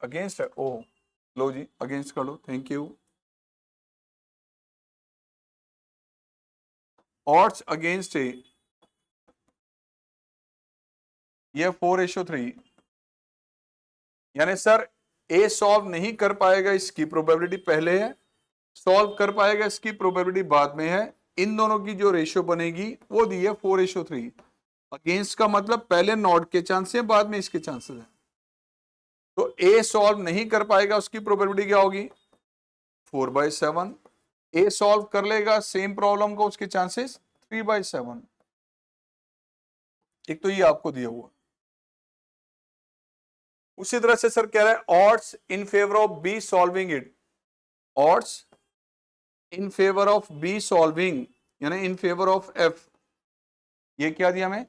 A: अगेंस्ट है। ओ लो जी, अगेंस्ट कर लो, थैंक यू। ऑड्स अगेंस्ट ए, ये 4:3, यानी सर ए सॉल्व नहीं कर पाएगा, इसकी प्रोबेबिलिटी पहले है, सॉल्व कर पाएगा इसकी प्रोबेबिलिटी बाद में है। इन दोनों की जो रेशियो बनेगी वो दी है 4:3। अगेंस्ट का मतलब पहले नॉट के चांसेस है, बाद में इसके चांसेस है। तो ए सॉल्व नहीं कर पाएगा, उसकी प्रोबेबिलिटी क्या होगी 4/7। ए सॉल्व कर लेगा सेम प्रॉब्लम को, उसके चांसेस 3/7। एक तो ये आपको दिया हुआ। उसी तरह से सर कह रहा है odds in favour of be solving it, odds in favour of be solving, यानी इन फेवर ऑफ एफ। ये क्या दिया हमें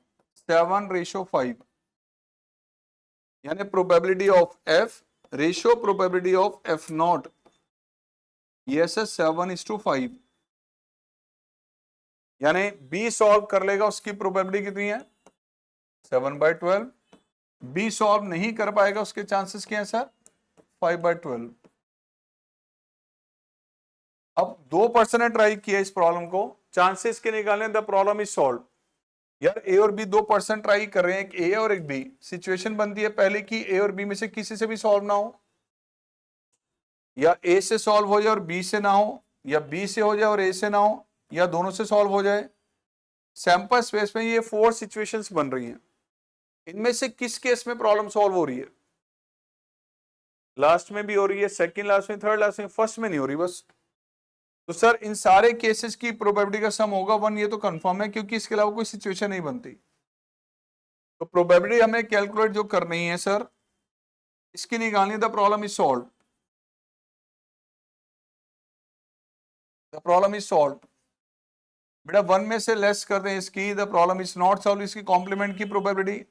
A: 7:5, यानी probability of F ratio probability of F not, ये है 7:5। यानी बी सॉल्व कर लेगा, उसकी प्रोबेबिलिटी कितनी है 7/12। बी सॉल्व नहीं कर पाएगा, उसके चांसेस क्या है सर 5/12। अब 2% ने ट्राई किया इस प्रॉब्लम को, चांसेस के निकालने, द प्रॉब्लम इज सॉल्व। यार ए और बी 2% ट्राई कर रहे हैं, एक ए और एक बी। सिचुएशन बनती है पहले की ए और बी में से किसी से भी सॉल्व ना हो, या ए से सॉल्व हो जाए और बी से ना हो, या बी से हो जाए और ए से ना हो, या दोनों से सॉल्व हो जाए। सैंपल स्पेस में ये 4 सिचुएशंस बन रही हैं। इनमें से किस केस में प्रॉब्लम सॉल्व हो रही है? लास्ट में भी हो रही है, सेकंड लास्ट में, थर्ड लास्ट में, फर्स्ट में नहीं हो रही बस। तो सर इन सारे केसेस की प्रोबेबिलिटी का सम होगा 1, ये तो कंफर्म है, क्योंकि इसके अलावा कोई सिचुएशन नहीं बनती। तो प्रोबेबिलिटी हमें कैलकुलेट जो करनी है सर, इसकी निकालनी, the problem is solve, the problem is solve. बेटा 1 में से लेस कर दें इसकी, the problem is not solve, इसकी कॉम्प्लीमेंट की प्रोबेबिलिटी।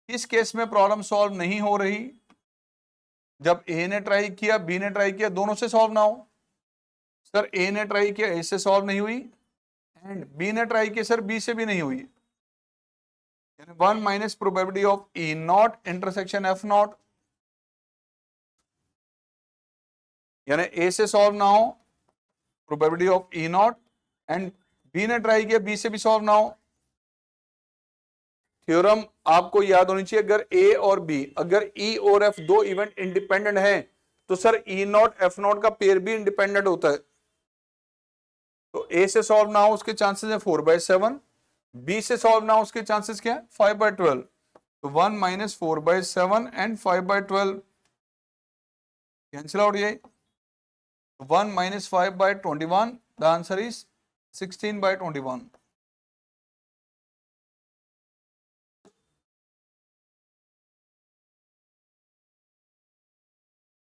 A: इस केस में प्रॉब्लम सॉल्व नहीं हो रही, जब ए ने ट्राई किया, बी ने ट्राई किया, दोनों से सॉल्व ना हो। सर ए ने ट्राई किया, ए से सॉल्व नहीं हुई, एंड बी ने ट्राई किया सर, बी से भी नहीं हुई। 1 minus probability of E not intersection F not, यानी ए से सॉल्व ना हो, probability of E not, and B ने ट्राई किया, बी से भी सॉल्व ना हो। थ्योरम आपको याद होनी चाहिए, अगर ए और बी, अगर ई और एफ दो इवेंट इंडिपेंडेंट है, तो sir E not F not का पेयर भी इंडिपेंडेंट होता है। तो ए से सॉल्व ना हो उसके चांसेस है 4/7, बी से सॉल्व ना हो उसके चांसेस क्या है 5/12। तो 1 माइनस 4/7 एंड 5/12 कैंसिल आउट, ये 1 माइनस 5/21, द आंसर इज 16/21।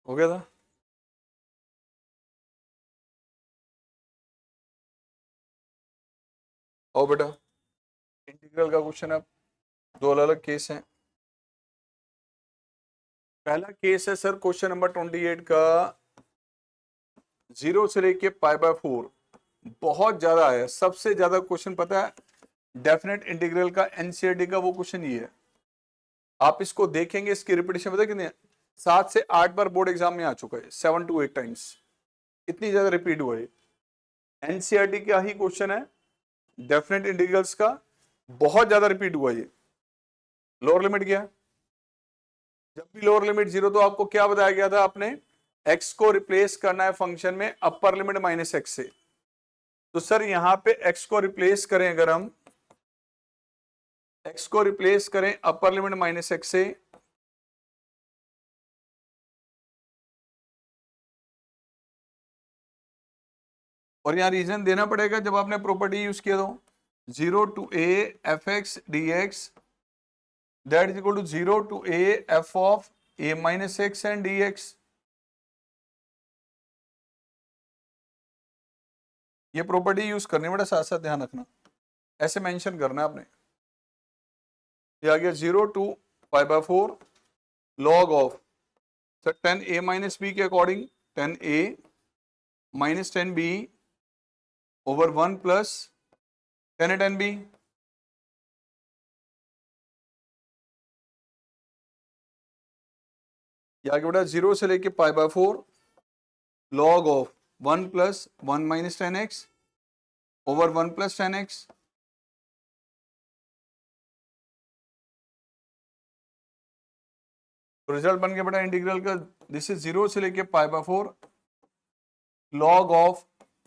A: हो गया था। ओ बेटा इंटीग्रल का क्वेश्चन है, दो अलग अलग केस हैं। पहला केस है सर क्वेश्चन नंबर 28 का, 0 से लेके π/4 बहुत ज्यादा है। सबसे ज्यादा क्वेश्चन पता है डेफिनेट इंटीग्रल का एनसीईआरटी का, वो क्वेश्चन ये है। आप इसको देखेंगे, इसकी रिपीटेशन पता है कितनी है, 7 से 8 बार बोर्ड एग्जाम में आ चुका है, 7 to 8 टाइम्स, इतनी ज्यादा रिपीट हुआ है। एनसीईआरटी का ही क्वेश्चन है, डेफिनेट इंटीग्रल्स का, बहुत ज्यादा रिपीट हुआ ये। लोअर लिमिट क्या है? जब भी लोअर लिमिट 0, तो आपको क्या बताया गया था, आपने x को रिप्लेस करना है फंक्शन में अपर लिमिट -x से। तो सर यहां पे x को रिप्लेस करें, अगर हम x को रिप्लेस करें अपर लिमिट -x से, और यहां रीजन देना पड़ेगा जब आपने प्रॉपर्टी यूज किया, तो 0 to a fx dx that is equal to 0 to a f of a minus x and dx। ये प्रॉपर्टी यूज करनी है बेटा, साथ साथ ध्यान रखना, ऐसे मेंशन करना है आपने। ये आ गया 0 to π/4 log of sir 10a minus b के according 10a minus 10b over 1 plus 10a 10b। ये आगे बढ़ा 0 से लेके pi by 4 log of 1 plus 1 minus 10x over 1 plus 10x। तो रिजल्ट बन गया बेटा इंटीग्रल का, दिस इज 0 से लेके pi by 4 log of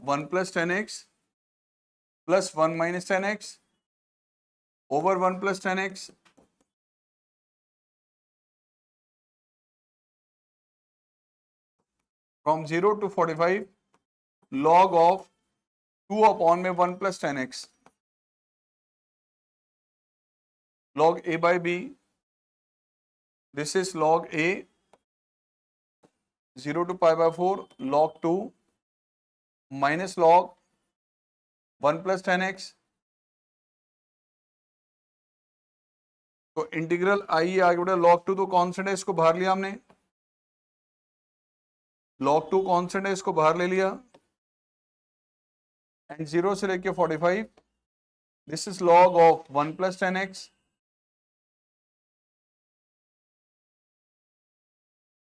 A: 1 plus 10x plus 1 minus 10x over 1 plus 10x। From 0 to 45 log of 2 upon में 1 plus 10x log a by b, this is log a 0 to pi by 4 log 2 minus log 1 plus 10x। तो integral आई आगे बढ़ा log 2 तो constant है, इसको बाहर लिया हमने, log 2 कांस्टेंट है, इसको बाहर ले लिया एंड 0 से लेके 45 this is log of 1 plus 10x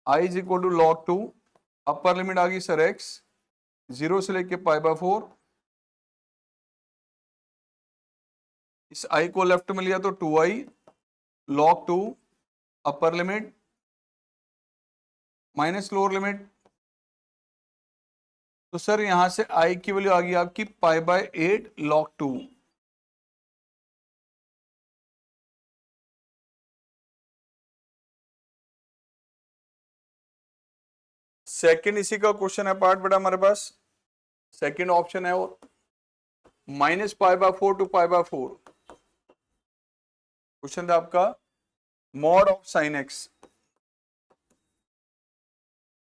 A: i is equal to log 2 upper limit आ गई सर x 0 से लेके पाई बाय 4, इस i को लेफ्ट में लिया तो 2i log 2 upper limit minus lower limit. तो सर यहां से i की वैल्यू आ गई आपकी पाई बाय 8 log 2। सेकंड इसी का क्वेश्चन है पार्ट बेटा हमारे पास, सेकंड ऑप्शन है वो minus pi by 4 two pi by 4। Question था आपका mod of sine x.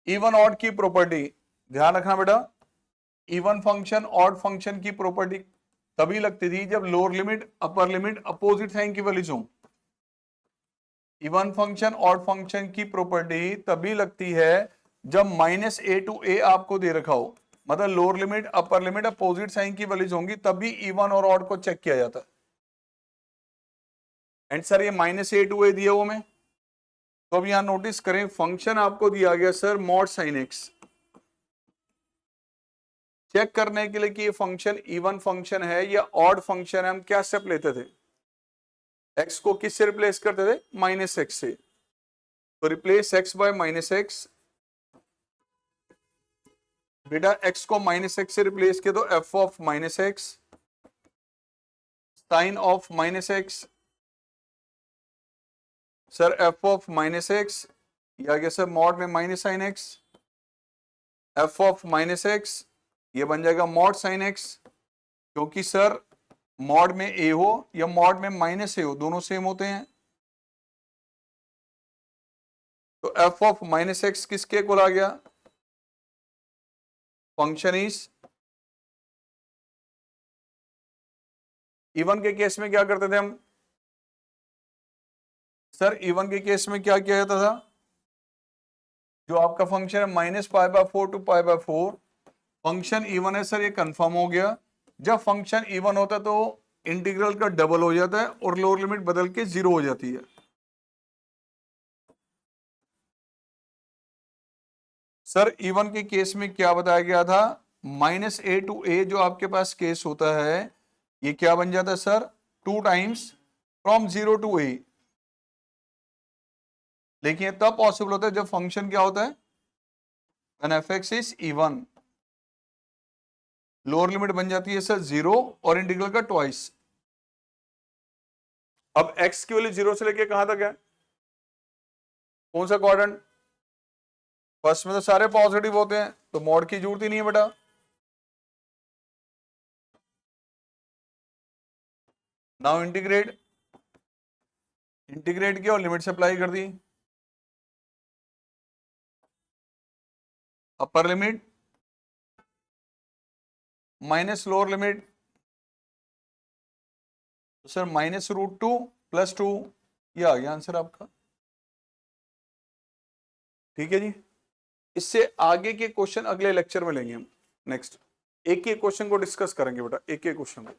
A: Even odd की प्रॉपर्टी ध्यान रखना बेटा, इवन फंक्शन ऑड फंक्शन की प्रॉपर्टी तभी लगती थी जब lower limit upper limit opposite sign की वैल्यूज हो। इवन फंक्शन ऑड फंक्शन की प्रॉपर्टी तभी लगती है जब माइनस ए टू ए आपको दे रखा हो, मतलब lower limit upper limit opposite sign की वैल्यूज होंगी तभी इवन और ऑड को चेक किया जाता है। एंड सर ये माइनस ए टू ए दिया हुआ में, तो अब यहां नोटिस करें फंक्शन आपको दिया गया sir mod sine x. Check करने के लिए कि ये फंक्शन इवन फंक्शन है या ऑड फंक्शन है, हम क्या स्टेप लेते थे, एक्स को किस से रिप्लेस करते थे, माइनस एक्स से। तो replace x by minus x, बेटा एक्स को माइनस एक्स से रिप्लेस किया तो f of minus x sine of minus x, sir f of minus x ये आ गया सर मॉड में minus sine x, f of minus x ये बन जाएगा मॉड साइन एक्स, क्योंकि सर मॉड में ए हो या मॉड में माइनस ए हो दोनों सेम होते हैं। तो एफ ऑफ माइनस एक्स किसके इक्वल आ गया, फंक्शन इज, इवन के केस में क्या करते थे हम, सर इवन के केस में क्या किया जाता था, जो आपका फंक्शन है minus pi by 4 two pi by 4, function even है सर, ये कंफर्म हो गया। जब फंक्शन इवन होता है तो इंटीग्रल का डबल हो जाता है और लोअर लिमिट बदल के 0 हो जाती है। सर इवन के केस में क्या बताया गया था, माइनस ए टू ए जो आपके पास केस होता है ये क्या बन जाता है सर, 2 टाइम्स फ्रॉम 0 टू ए। लेकिन ये तब पॉसिबल होता है जब फंक्शन क्या होता है, when fx is even, lower limit बन जाती है सर 0 और इंटीग्रल का ट्वाइस। अब x की वैल्यू 0 से लेके कहां तक है, कौन सा क्वाड्रेंट, फर्स्ट में तो सारे पॉजिटिव होते हैं तो मॉड की जरूरत ही नहीं है बेटा। नाउ इंटीग्रेट, इंटीग्रेट किया और लिमिट से अप्लाई कर दी, upper limit minus lower limit, तो सर माइनस रूट 2 प्लस 2, ये आ गया आंसर आपका। ठीक है जी। इससे आगे के क्वेश्चन अगले लेक्चर में लेंगे हम। नेक्स्ट एक एक क्वेश्चन को डिस्कस करेंगे बेटा, एक एक क्वेश्चन को।